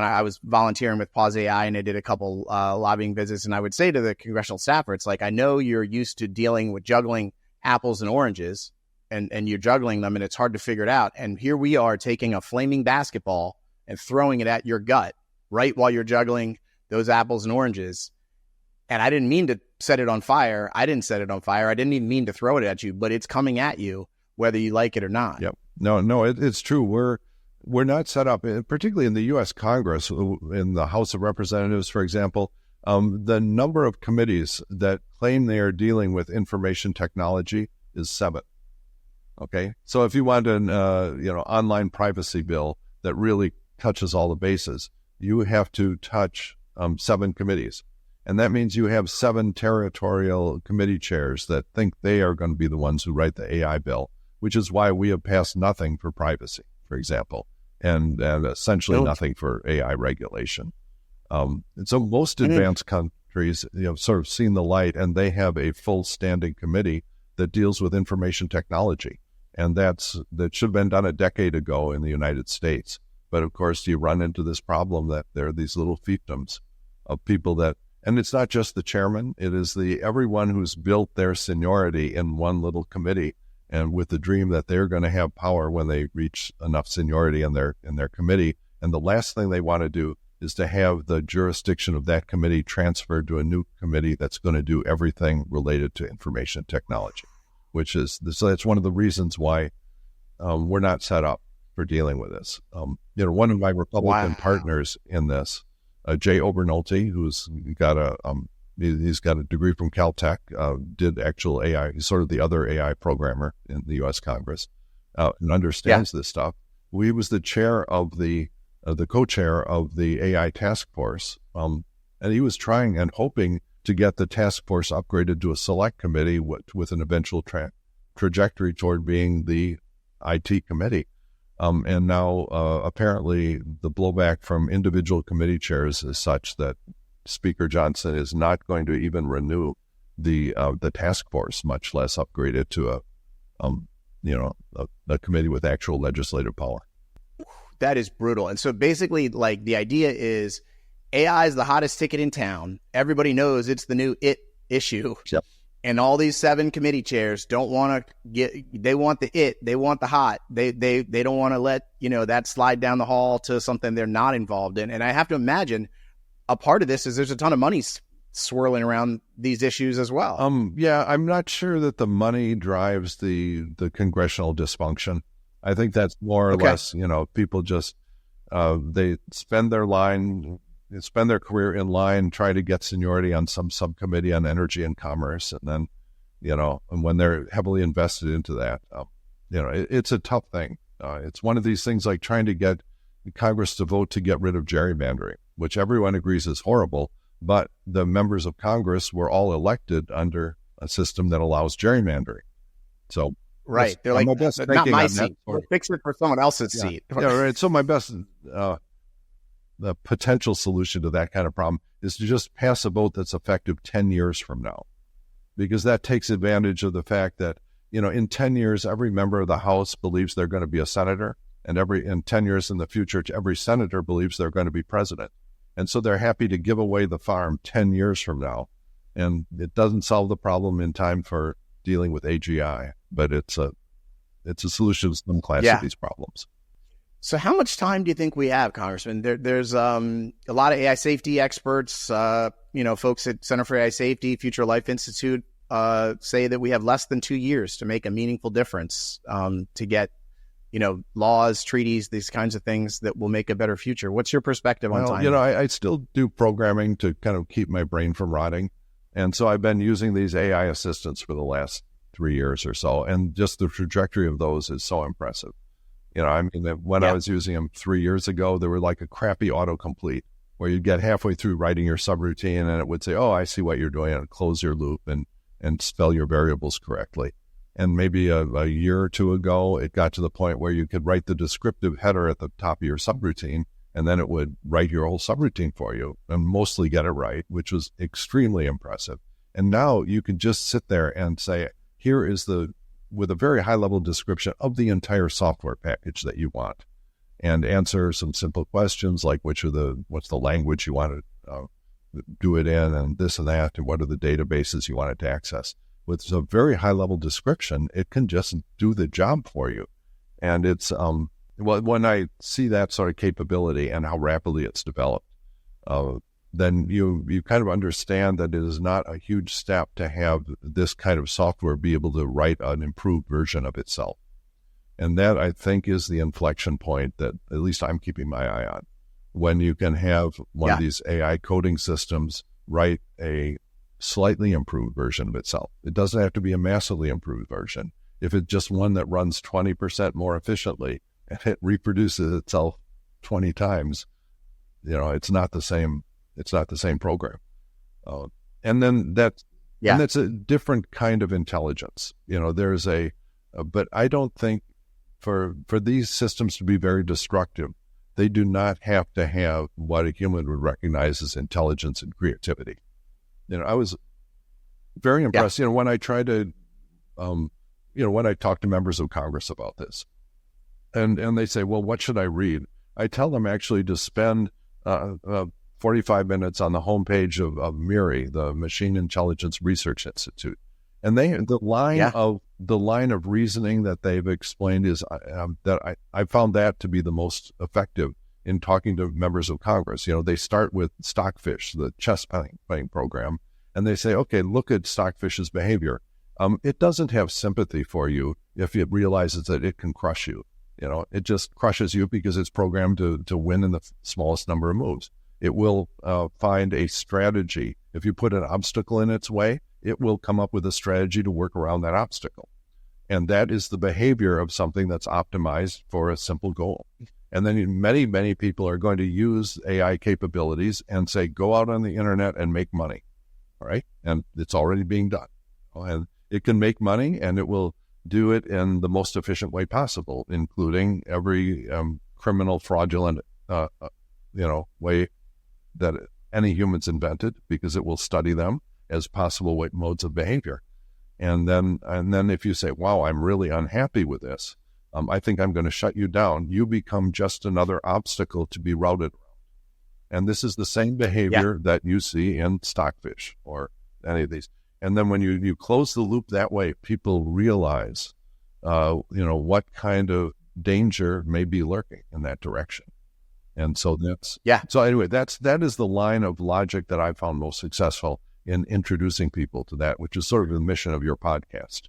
I was volunteering with Pause AI, and I did a couple lobbying visits, and I would say to the congressional staffer, it's like, I know you're used to dealing with juggling apples and oranges, and you're juggling them, and it's hard to figure it out. And here we are taking a flaming basketball and throwing it at your gut right while you're juggling those apples and oranges. And I didn't mean to set it on fire. I didn't set it on fire. I didn't even mean to throw it at you, but it's coming at you whether you like it or not. Yep. No, it's true. We're not set up, particularly in the U.S. Congress, in the House of Representatives, for example. The number of committees that claim they are dealing with information technology is 7. Okay, so if you want an online privacy bill that really touches all the bases, you have to touch 7 committees, and that means you have 7 territorial committee chairs that think they are going to be the ones who write the AI bill, which is why we have passed nothing for privacy, for example, and essentially nothing for AI regulation. And so most advanced countries, sort of seen the light, and they have a full standing committee that deals with information technology. And that should have been done a decade ago in the United States. But of course, you run into this problem that there are these little fiefdoms of people that, and it's not just the chairman, it is everyone who's built their seniority in one little committee, and with the dream that they're going to have power when they reach enough seniority in their committee. And the last thing they want to do is to have the jurisdiction of that committee transferred to a new committee that's going to do everything related to information technology, so that's one of the reasons why we're not set up for dealing with this. One of my Republican partners in this, Jay Obernolte, who's got He's got a degree from Caltech, did actual AI. He's sort of the other AI programmer in the U.S. Congress, and understands this stuff. He was the chair of the co-chair of the AI task force, and he was trying and hoping to get the task force upgraded to a select committee with an eventual trajectory toward being the IT committee. And now apparently the blowback from individual committee chairs is such that Speaker Johnson is not going to even renew the task force, much less upgrade it to a committee with actual legislative power. That is brutal. And so basically, like, the idea is AI is the hottest ticket in town. Everybody knows it's the new issue. Yep. And all these 7 committee chairs don't want to they want they want the hot. They don't want to let, that slide down the hall to something they're not involved in. And I have to imagine a part of this is there's a ton of money swirling around these issues as well. I'm not sure that the money drives the congressional dysfunction. I think that's more or less, people just, they spend their career in line, try to get seniority on some subcommittee on energy and commerce. And then, and when they're heavily invested into that, it's a tough thing. It's one of these things like trying to get Congress to vote to get rid of gerrymandering, which everyone agrees is horrible, but the members of Congress were all elected under a system that allows gerrymandering. So, right. They're like, not my seat. We'll fix it for someone else's seat. Yeah, right. So my best, the potential solution to that kind of problem is to just pass a vote that's effective 10 years from now, because that takes advantage of the fact that, in 10 years, every member of the House believes they're going to be a senator, and in 10 years in the future, every senator believes they're going to be president. And so they're happy to give away the farm 10 years from now. And it doesn't solve the problem in time for dealing with AGI, but it's a solution to some class of these problems. So how much time do you think we have, Congressman? There's a lot of AI safety experts, folks at Center for AI Safety, Future Life Institute, say that we have less than 2 years to make a meaningful difference, to get, laws, treaties, these kinds of things that will make a better future. What's your perspective on time? I still do programming to kind of keep my brain from rotting. And so I've been using these AI assistants for the last 3 years or so. And just the trajectory of those is so impressive. When I was using them 3 years ago, they were like a crappy autocomplete where you'd get halfway through writing your subroutine and it would say, oh, I see what you're doing, and close your loop and spell your variables correctly. And maybe a year or two ago, it got to the point where you could write the descriptive header at the top of your subroutine, and then it would write your whole subroutine for you and mostly get it right, which was extremely impressive. And now you can just sit there and say, here is with a very high-level description of the entire software package that you want, and answer some simple questions like what's the language you want to do it in, and this and that, and what are the databases you want it to access. With a very high-level description, it can just do the job for you. And it's, when I see that sort of capability and how rapidly it's developed, then you kind of understand that it is not a huge step to have this kind of software be able to write an improved version of itself. And that, I think, is the inflection point that at least I'm keeping my eye on. When you can have one of these AI coding systems write a slightly improved version of itself. It doesn't have to be a massively improved version. If it's just one that runs 20% more efficiently and it reproduces itself 20 times, it's not the same. It's not the same program. And then that's a different kind of intelligence. There's but I don't think for these systems to be very destructive, they do not have to have what a human would recognize as intelligence and creativity. I was very impressed, when I try to, when I talk to members of Congress about this and they say, well, what should I read? I tell them actually to spend 45 minutes on the homepage of MIRI, the Machine Intelligence Research Institute. And the line of reasoning that they've explained is that I found that to be the most effective in talking to members of Congress. They start with Stockfish, the chess playing program, and they say, okay, look at Stockfish's behavior. It doesn't have sympathy for you if it realizes that it can crush you. It just crushes you because it's programmed to win in the smallest number of moves. It will find a strategy. If you put an obstacle in its way, it will come up with a strategy to work around that obstacle. And that is the behavior of something that's optimized for a simple goal. And then many, many people are going to use AI capabilities and say, go out on the internet and make money. All right. And it's already being done. And it can make money, and it will do it in the most efficient way possible, including every criminal, fraudulent, way that any human's invented, because it will study them as possible modes of behavior. And then if you say, wow, I'm really unhappy with this, I think I'm going to shut you down. You become just another obstacle to be routed around. And this is the same behavior that you see in Stockfish or any of these. And then when you close the loop that way, people realize, what kind of danger may be lurking in that direction. And so so anyway, that is the line of logic that I found most successful in introducing people to that, which is sort of the mission of your podcast.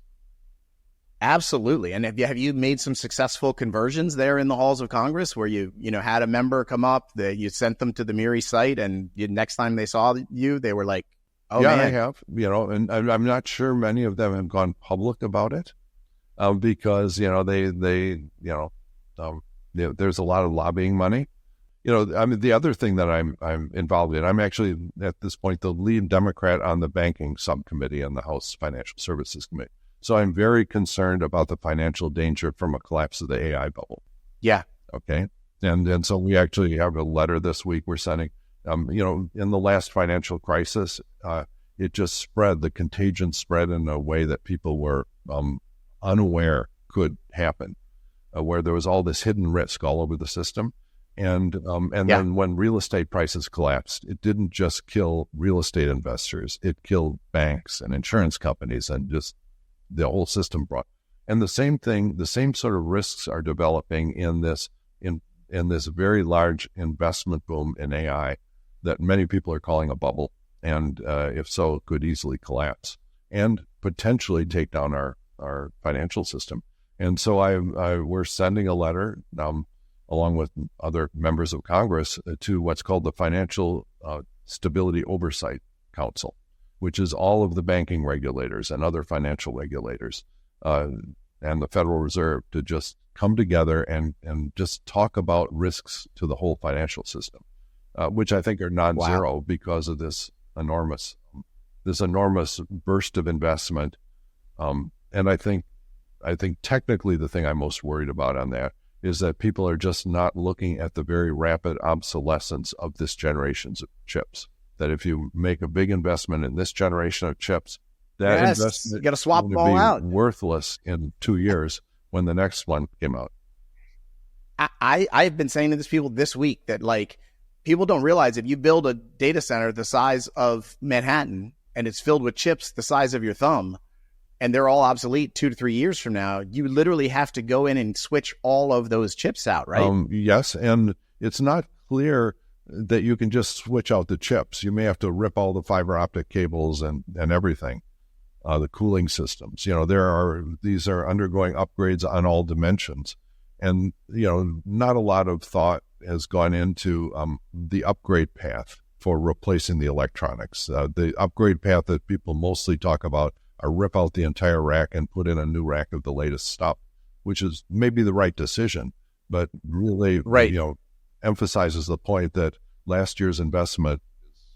Absolutely. And have you made some successful conversions there in the halls of Congress where you had a member come up, that you sent them to the Miri site, and next time they saw you, they were like, oh, yeah, man. I have, and I'm not sure many of them have gone public about it because, there's a lot of lobbying money. The other thing that I'm involved in, I'm actually at this point the lead Democrat on the banking subcommittee in the House Financial Services Committee. So I'm very concerned about the financial danger from a collapse of the AI bubble. Yeah. Okay. And so we actually have a letter this week we're sending. In the last financial crisis, it just spread. The contagion spread in a way that people were unaware could happen, where there was all this hidden risk all over the system. And then when real estate prices collapsed, it didn't just kill real estate investors. It killed banks and insurance companies and just the whole system brought. And the same sort of risks are developing in this very large investment boom in AI that many people are calling a bubble. And if so, it could easily collapse and potentially take down our financial system. And so we're sending a letter along with other members of Congress to what's called the Financial Stability Oversight Council, which is all of the banking regulators and other financial regulators and the Federal Reserve to just come together and just talk about risks to the whole financial system, which I think are non-zero because of this enormous burst of investment. And I think technically the thing I'm most worried about on that is that people are just not looking at the very rapid obsolescence of this generation's of chips. That if you make a big investment in this generation of chips, that investment you got to swap them all be out. Worthless in 2 years when the next one came out. I've been saying to these people this week that people don't realize if you build a data center the size of Manhattan and it's filled with chips the size of your thumb, and they're all obsolete 2 to 3 years from now, you literally have to go in and switch all of those chips out, right? Yes, and it's not clear that you can just switch out the chips. You may have to rip all the fiber optic cables and everything, the cooling systems. These are undergoing upgrades on all dimensions. And, not a lot of thought has gone into the upgrade path for replacing the electronics. The upgrade path that people mostly talk about are rip out the entire rack and put in a new rack of the latest stuff, which is maybe the right decision, but really, emphasizes the point that last year's investment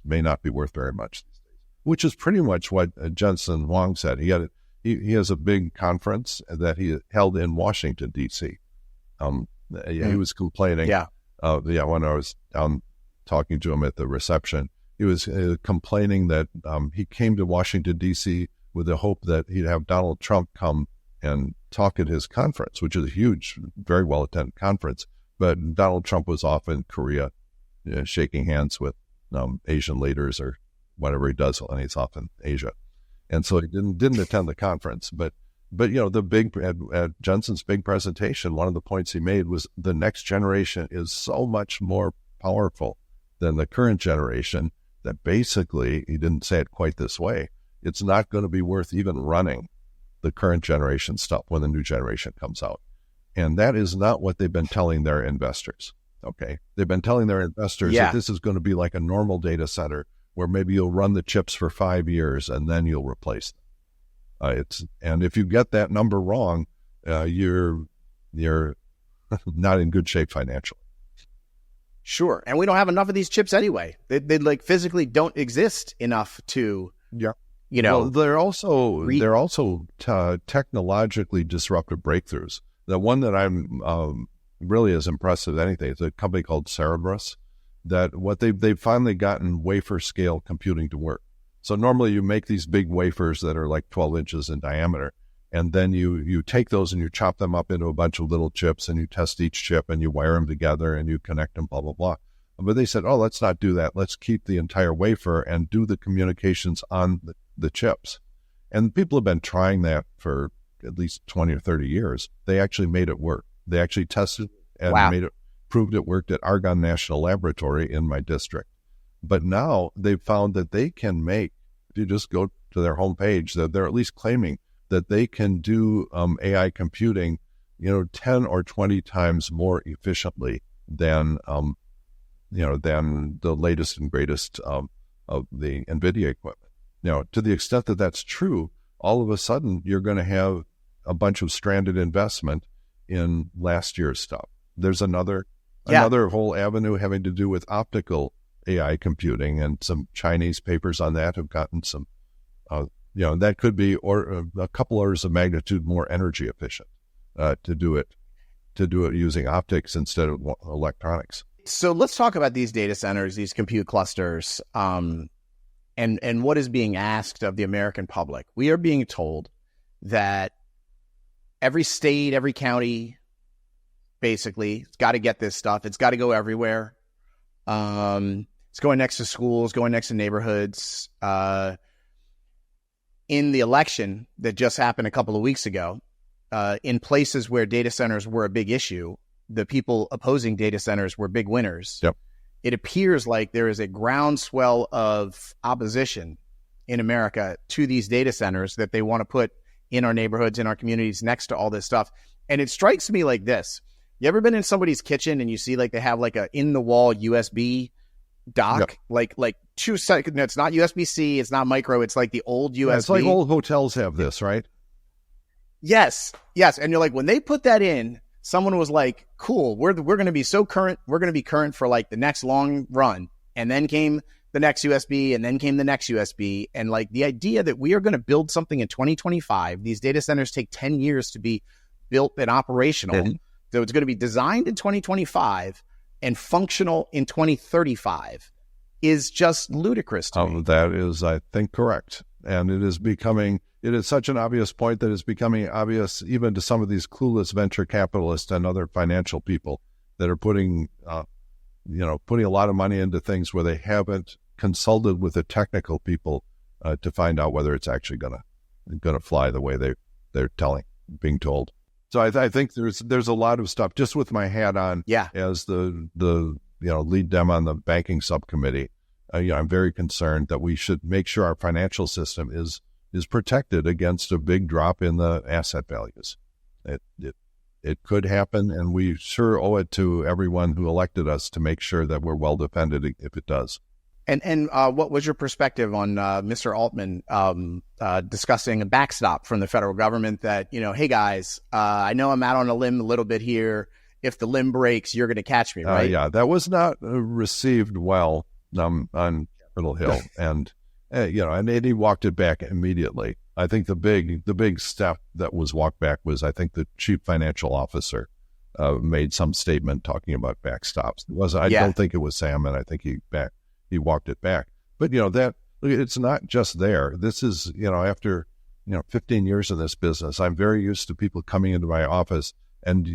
may not be worth very much these days, which is pretty much what Jensen Huang said. He has a big conference that he held in Washington, D.C. He was complaining. When I was down talking to him at the reception, he was complaining that he came to Washington, D.C. with the hope that he'd have Donald Trump come and talk at his conference, which is a huge, very well-attended conference. But Donald Trump was off in Korea shaking hands with Asian leaders or whatever he does when he's off in Asia. And so he didn't attend the conference. But at Jensen's big presentation, one of the points he made was the next generation is so much more powerful than the current generation that basically, he didn't say it quite this way, it's not going to be worth even running the current generation stuff when the new generation comes out. And that is not what they've been telling their investors. Okay. They've been telling their investors that this is going to be like a normal data center where maybe you'll run the chips for 5 years and then you'll replace them. And if you get that number wrong, you're not in good shape financially. Sure. And we don't have enough of these chips anyway. They like physically don't exist enough to, Well, they're also technologically disruptive breakthroughs. The one that I'm really as impressive as anything is a company called Cerebras, that what they've finally gotten wafer scale computing to work. So normally you make these big wafers that are like 12 inches in diameter, and then you take those and you chop them up into a bunch of little chips, and you test each chip and you wire them together and you connect them, blah, blah, blah. But they said, let's not do that. Let's keep the entire wafer and do the communications on the chips. And people have been trying that for at least 20 or 30 years. They actually made it work. They actually tested and proved it worked at Argonne National Laboratory in my district. But now they've found that they can make, if you just go to their homepage, that they're at least claiming that they can do AI computing, 10 or 20 times more efficiently than the latest and greatest of the NVIDIA equipment. Now, to the extent that that's true, all of a sudden you're going to have a bunch of stranded investment in last year's stuff. There's another whole avenue having to do with optical AI computing, and some Chinese papers on that have gotten some, that could be a couple orders of magnitude more energy efficient to do it using optics instead of electronics. So let's talk about these data centers, these compute clusters, and what is being asked of the American public. We are being told that every state, every county, basically, it's got to get this stuff. It's got to go everywhere. It's going next to schools, going next to neighborhoods. In the election that just happened a couple of weeks ago, in places where data centers were a big issue, the people opposing data centers were big winners. Yep. It appears like there is a groundswell of opposition in America to these data centers that they want to put in our neighborhoods, in our communities, next to all this stuff. And it strikes me like this. You ever been in somebody's kitchen and you see like they have like a in-the-wall USB dock? Yep. Like 2 seconds. No, it's not USB-C. It's not micro. It's like the old USB. Yeah, it's like old hotels have this, right? Yes. And you're like, when they put that in, someone was like, cool, we're going to be so current. We're going to be current for like the next long run. And then came the next USB, and then came the next USB. And like the idea that we are going to build something in 2025, these data centers take 10 years to be built and operational. Mm-hmm. So it's going to be designed in 2025 and functional in 2035 is just ludicrous to me. That is, I think, correct. And it is such an obvious point that it's becoming obvious even to some of these clueless venture capitalists and other financial people that are putting a lot of money into things where they haven't consulted with the technical people to find out whether it's actually gonna fly the way they're being told. So I think there's a lot of stuff. Just with my hat on, as the lead dem on the banking subcommittee, I'm very concerned that we should make sure our financial system is protected against a big drop in the asset values. It could happen, and we sure owe it to everyone who elected us to make sure that we're well defended if it does. And what was your perspective on Mr. Altman discussing a backstop from the federal government that, hey, guys, I know I'm out on a limb a little bit here. If the limb breaks, you're going to catch me, right? That was not received well on Capitol Hill. and he walked it back immediately. I think the big step that was walked back was, I think, the chief financial officer made some statement talking about backstops. I don't think it was Salmon. I think he walked it back. But, that it's not just there. This is, after, 15 years in this business, I'm very used to people coming into my office and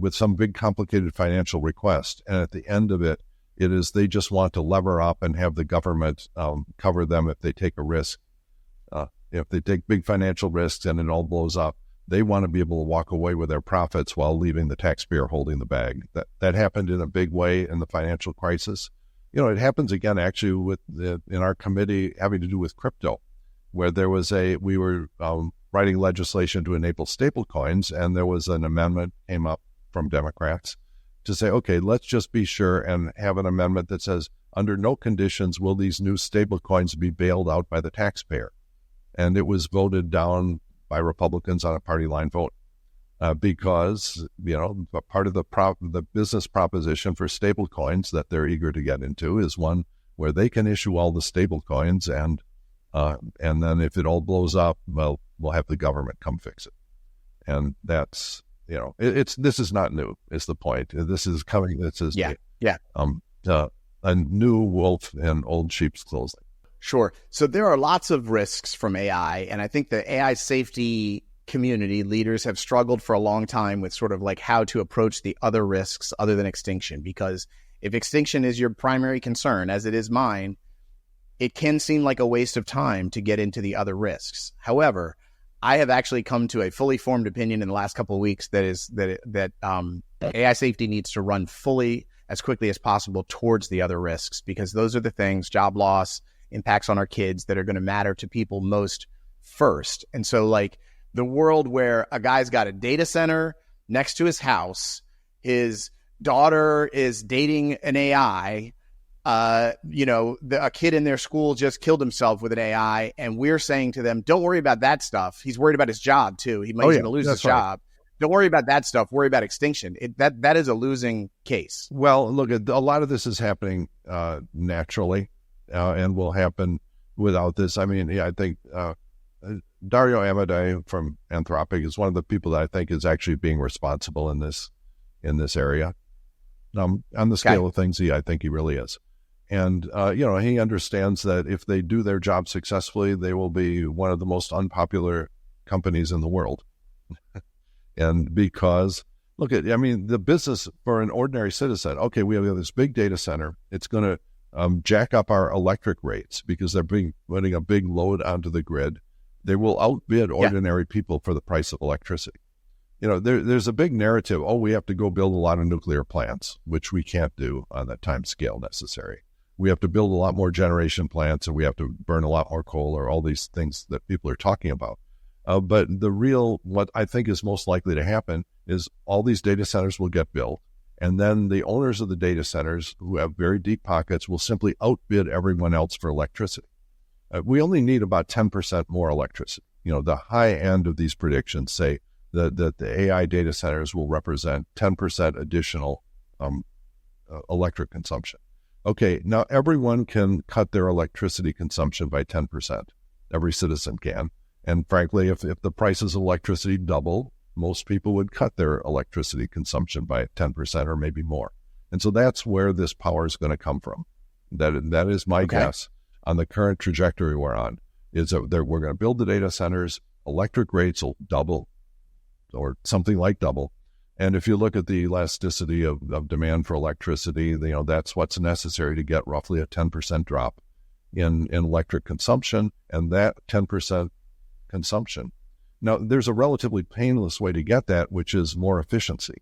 with some big complicated financial request. And at the end of it, it is they just want to lever up and have the government cover them if they take a risk. If they take big financial risks and it all blows up, they want to be able to walk away with their profits while leaving the taxpayer holding the bag. That happened in a big way in the financial crisis. It happens again actually in our committee having to do with crypto, where we were writing legislation to enable stable coins, and there was an amendment came up from Democrats to say, okay, let's just be sure and have an amendment that says, under no conditions will these new stable coins be bailed out by the taxpayer. And it was voted down by Republicans on a party line vote because, part of the business proposition for stable coins that they're eager to get into is one where they can issue all the stable coins and then if it all blows up, well, we'll have the government come fix it. And that's, this is not new, is the point. This is coming, a new wolf in old sheep's clothing. Sure. So there are lots of risks from AI, and I think the AI safety community leaders have struggled for a long time with sort of like how to approach the other risks other than extinction, because if extinction is your primary concern, as it is mine, it can seem like a waste of time to get into the other risks. However, I have actually come to a fully formed opinion in the last couple of weeks that AI safety needs to run fully as quickly as possible towards the other risks, because those are the things, job loss, impacts on our kids, that are going to matter to people most first. And so like the world where a guy's got a data center next to his house, his daughter is dating an AI, a kid in their school just killed himself with an AI, and we're saying to them, don't worry about that stuff. He's worried about his job too. He's going to lose his job. Don't worry about that stuff. Worry about extinction. That is a losing case. Well, look, a lot of this is happening naturally and will happen without this. I mean, I think Dario Amodei from Anthropic is one of the people that I think is actually being responsible in this area. On the scale of things, I think he really is. And, he understands that if they do their job successfully, they will be one of the most unpopular companies in the world. And because, the business for an ordinary citizen, okay, we have this big data center. It's going to jack up our electric rates because they're putting a big load onto the grid. They will outbid ordinary people for the price of electricity. There's a big narrative, we have to go build a lot of nuclear plants, which we can't do on the time scale necessary. We have to build a lot more generation plants, and we have to burn a lot more coal, or all these things that people are talking about. But what I think is most likely to happen is all these data centers will get built, and then the owners of the data centers, who have very deep pockets, will simply outbid everyone else for electricity. We only need about 10% more electricity. The high end of these predictions say that the AI data centers will represent 10% additional electric consumption. Okay, now everyone can cut their electricity consumption by 10%. Every citizen can. And frankly, if the prices of electricity double, most people would cut their electricity consumption by 10% or maybe more. And so that's where this power is going to come from. That is my guess on the current trajectory we're on, is that we're going to build the data centers, electric rates will double, or something like double. And if you look at the elasticity of demand for electricity, that's what's necessary to get roughly a 10% drop in electric consumption, and that 10% consumption. Now, there's a relatively painless way to get that, which is more efficiency.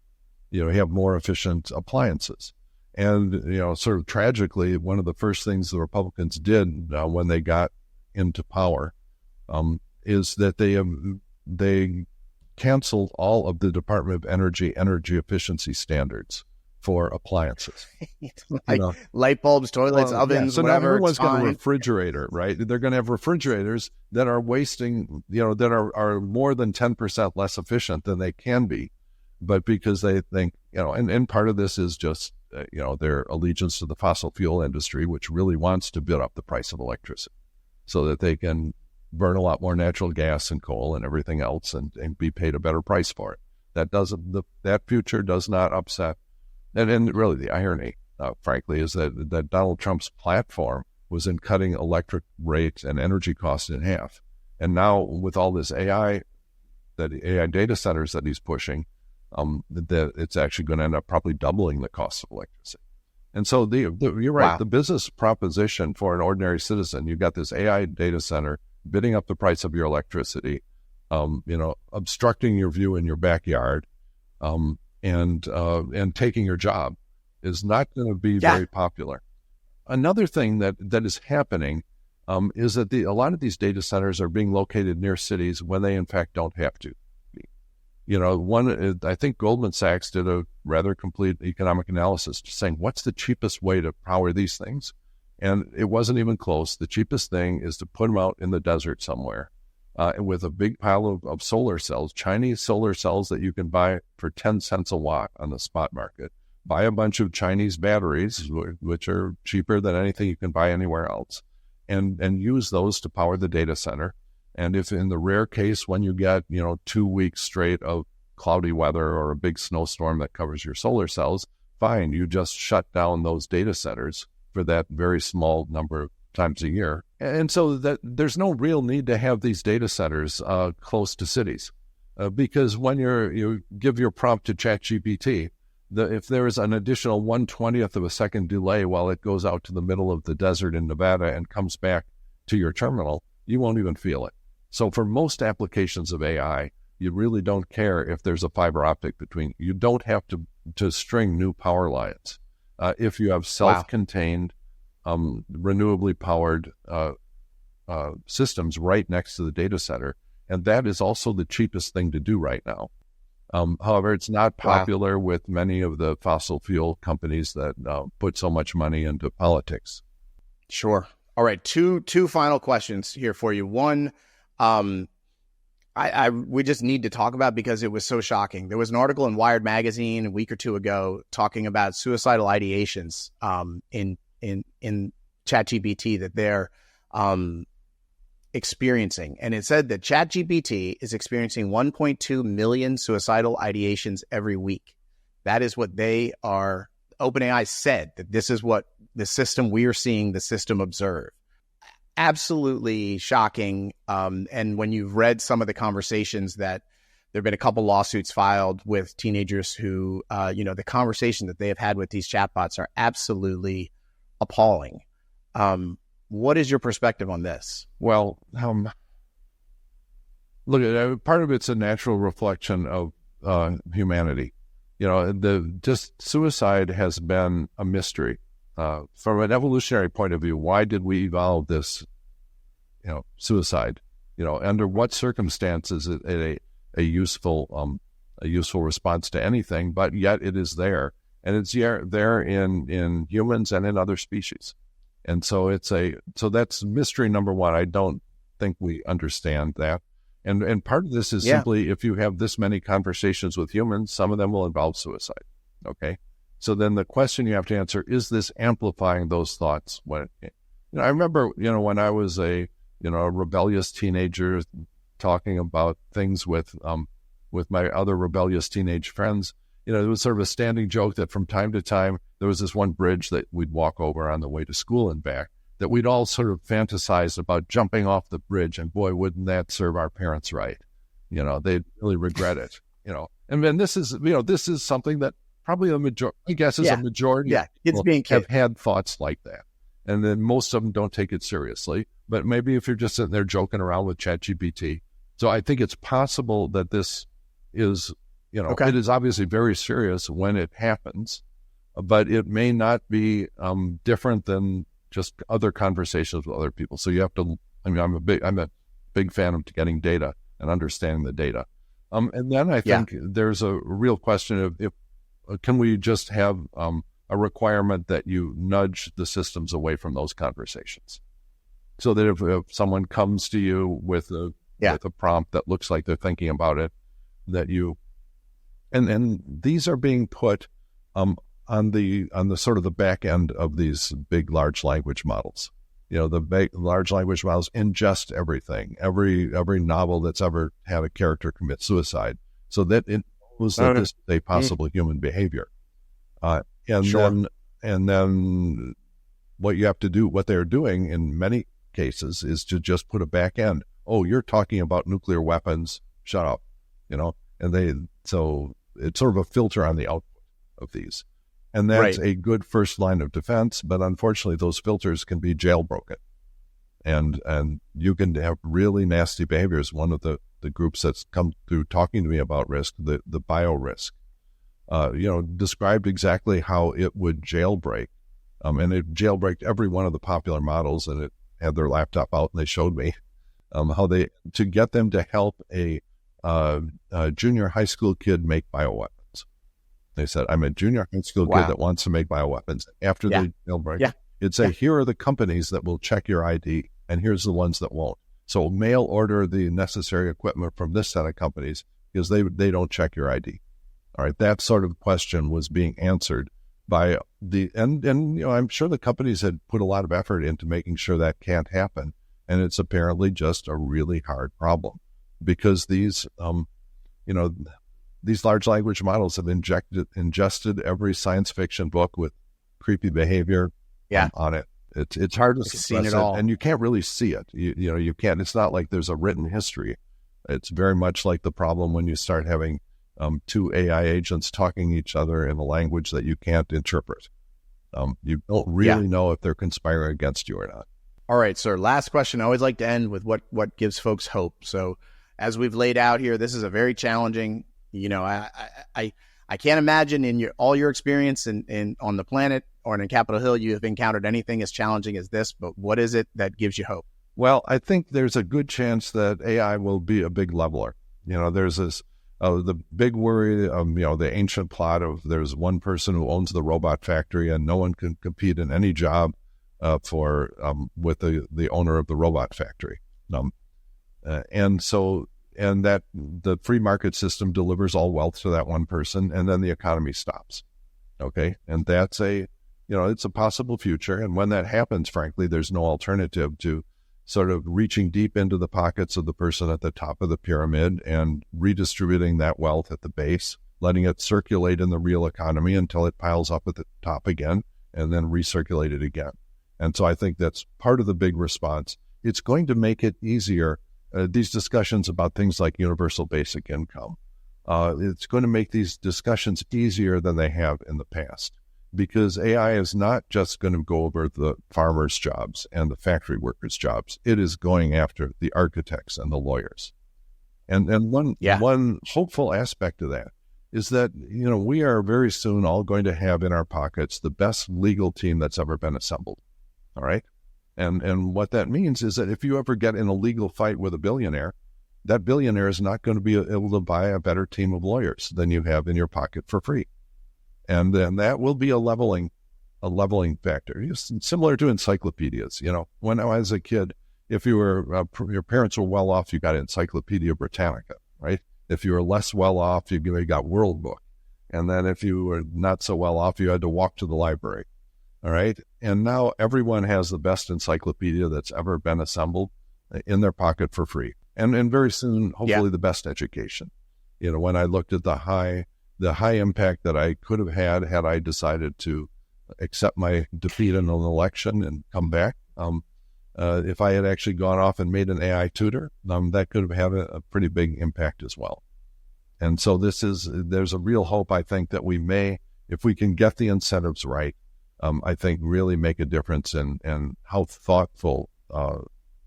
You have more efficient appliances. And, sort of tragically, one of the first things the Republicans did when they got into power is that they canceled all of the Department of energy efficiency standards for appliances. Light bulbs, toilets, ovens, so whatever. Now everyone's got a refrigerator, right? They're going to have refrigerators that are wasting, that are more than 10% less efficient than they can be. But because they think, and part of this is just, their allegiance to the fossil fuel industry, which really wants to bid up the price of electricity so that they can burn a lot more natural gas and coal and everything else and be paid a better price for it. That future does not upset. And really the irony, frankly, is that Donald Trump's platform was in cutting electric rates and energy costs in half. And now with all this AI data centers that he's pushing, that it's actually going to end up probably doubling the cost of electricity. And so you're right. Wow. The business proposition for an ordinary citizen, you've got this AI data center bidding up the price of your electricity, obstructing your view in your backyard, and taking your job is not going to be very popular. Another thing that is happening is that a lot of these data centers are being located near cities when they in fact don't have to be. I think Goldman Sachs did a rather complete economic analysis saying, what's the cheapest way to power these things? And it wasn't even close. The cheapest thing is to put them out in the desert somewhere with a big pile of solar cells, Chinese solar cells that you can buy for 10 cents a watt on the spot market. Buy a bunch of Chinese batteries, which are cheaper than anything you can buy anywhere else, and use those to power the data center. And if in the rare case when you get, 2 weeks straight of cloudy weather or a big snowstorm that covers your solar cells, fine, you just shut down those data centers for that very small number of times a year. And so that there's no real need to have these data centers close to cities because when you give your prompt to ChatGPT, if there is an additional 1/20th of a second delay while it goes out to the middle of the desert in Nevada and comes back to your terminal, you won't even feel it. So for most applications of AI, you really don't care if there's a fiber optic between. You don't have to string new power lines. If you have self-contained, renewably powered systems right next to the data center, and that is also the cheapest thing to do right now. However, it's not popular with many of the fossil fuel companies that put so much money into politics. Sure. All right. Two final questions here for you. One, we just need to talk about because it was so shocking. There was an article in Wired magazine a week or two ago talking about suicidal ideations in ChatGPT that they're experiencing. And it said that ChatGPT is experiencing 1.2 million suicidal ideations every week. That is what OpenAI said, that this is what the system we are seeing, the system observe. Absolutely shocking. And when you've read some of the conversations that there have been a couple lawsuits filed with teenagers who, the conversation that they have had with these chatbots are absolutely appalling. What is your perspective on this? Well, look, part of it's a natural reflection of humanity. Just suicide has been a mystery. From an evolutionary point of view, why did we evolve this, suicide? Under what circumstances is it a useful response to anything? But yet it is there, and it's there in humans and in other species. And so so that's mystery number one. I don't think we understand that. And part of this is simply if you have this many conversations with humans, some of them will involve suicide. Okay. So then the question you have to answer, is this amplifying those thoughts? I remember, when I was a rebellious teenager talking about things with my other rebellious teenage friends, it was sort of a standing joke that from time to time, there was this one bridge that we'd walk over on the way to school and back that we'd all sort of fantasize about jumping off the bridge. And boy, wouldn't that serve our parents right? They'd really regret it, And then this is something that probably a majority of people have had thoughts like that. And then most of them don't take it seriously. But maybe if you're just sitting there joking around with ChatGPT. So I think it's possible that this is, it is obviously very serious when it happens, but it may not be different than just other conversations with other people. So you have to, I'm a big fan of getting data and understanding the data. And then I think there's a real question of if can we just have a requirement that you nudge the systems away from those conversations, so that if someone comes to you with a prompt that looks like they're thinking about it, that you and these are being put on the sort of the back end of these big large language models. The big large language models ingest everything, every novel that's ever had a character commit suicide, so that it knows that this is a possible human behavior. And then what you have to do, what they're doing in many cases, is to just put a back end. Oh, you're talking about nuclear weapons. Shut up, so it's sort of a filter on the output of these. And that's a good first line of defense, but unfortunately those filters can be jailbroken. And you can have really nasty behaviors. One of the groups that's come through talking to me about risk, the bio-risk, described exactly how it would jailbreak. And it jailbreaked every one of the popular models, and it had their laptop out and they showed me how to get them to help a junior high school kid make bioweapons. They said, I'm a junior high school kid that wants to make bioweapons. After the jailbreak, it'd say, here are the companies that will check your ID, and here's the ones that won't. So mail order the necessary equipment from this set of companies because they don't check your ID. All right, that sort of question was being answered by and I'm sure the companies had put a lot of effort into making sure that can't happen. And it's apparently just a really hard problem because these large language models have ingested every science fiction book with creepy behavior on it. It's hard to suppress it, and you can't really see it. You can't. It's not like there's a written history. It's very much like the problem when you start having two AI agents talking to each other in a language that you can't interpret. You don't really know if they're conspiring against you or not. All right, sir. Last question. I always like to end with what gives folks hope. So as we've laid out here, this is a very challenging, I can't imagine in all your experience in on the planet or in Capitol Hill, you have encountered anything as challenging as this, but what is it that gives you hope? Well, I think there's a good chance that AI will be a big leveler. There's this, the big worry, the ancient plot of there's one person who owns the robot factory and no one can compete in any job with the owner of the robot factory. And that the free market system delivers all wealth to that one person, and then the economy stops. Okay. And that's it's a possible future. And when that happens, frankly, there's no alternative to sort of reaching deep into the pockets of the person at the top of the pyramid and redistributing that wealth at the base, letting it circulate in the real economy until it piles up at the top again, and then recirculate it again. And so I think that's part of the big response. It's going to make it easier. These discussions about things like universal basic income, it's going to make these discussions easier than they have in the past, because AI is not just going to go over the farmers' jobs and the factory workers' jobs. It is going after the architects and the lawyers. And one hopeful aspect of that is that, we are very soon all going to have in our pockets the best legal team that's ever been assembled. All right. And what that means is that if you ever get in a legal fight with a billionaire, that billionaire is not going to be able to buy a better team of lawyers than you have in your pocket for free. And then that will be a leveling factor. Similar to encyclopedias. When I was a kid, if you were your parents were well off, you got Encyclopedia Britannica, right? If you were less well off, you got World Book. And then if you were not so well off, you had to walk to the library. All right. And now everyone has the best encyclopedia that's ever been assembled in their pocket for free. And very soon, hopefully the best education. When I looked at the high impact that I could have had I decided to accept my defeat in an election and come back, if I had actually gone off and made an AI tutor, that could have had a pretty big impact as well. And so there's a real hope, I think, that we may, if we can get the incentives right, I think really make a difference in how thoughtful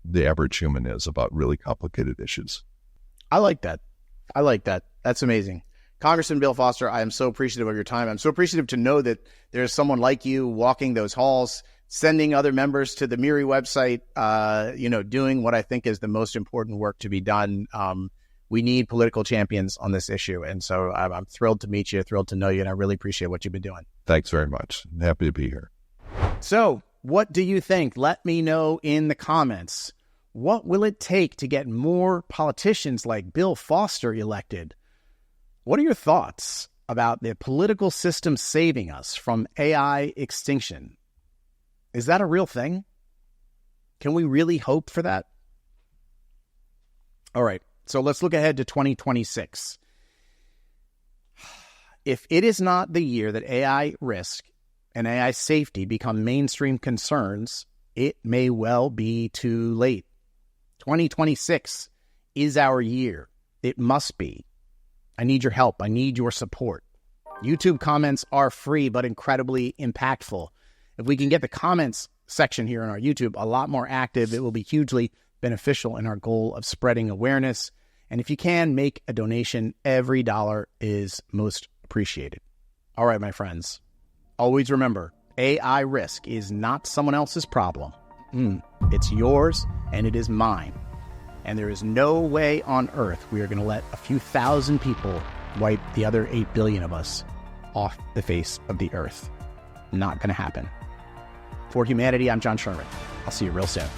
the average human is about really complicated issues. I like that. That's amazing. Congressman Bill Foster, I am so appreciative of your time. I'm so appreciative to know that there's someone like you walking those halls, sending other members to the MIRI website, doing what I think is the most important work to be done. We need political champions on this issue. And so I'm thrilled to meet you, thrilled to know you, and I really appreciate what you've been doing. Thanks very much. I'm happy to be here. So what do you think? Let me know in the comments. What will it take to get more politicians like Bill Foster elected? What are your thoughts about the political system saving us from AI extinction? Is that a real thing? Can we really hope for that? All right. So let's look ahead to 2026. If it is not the year that AI risk and AI safety become mainstream concerns, it may well be too late. 2026 is our year. It must be. I need your help. I need your support. YouTube comments are free but incredibly impactful. If we can get the comments section here on our YouTube a lot more active, it will be hugely beneficial in our goal of spreading awareness. And if you can, make a donation. Every dollar is most appreciated. All right, my friends. Always remember, AI risk is not someone else's problem. It's yours and it is mine. And there is no way on earth we are going to let a few thousand people wipe the other 8 billion of us off the face of the earth. Not going to happen. For humanity, I'm John Sherman. I'll see you real soon.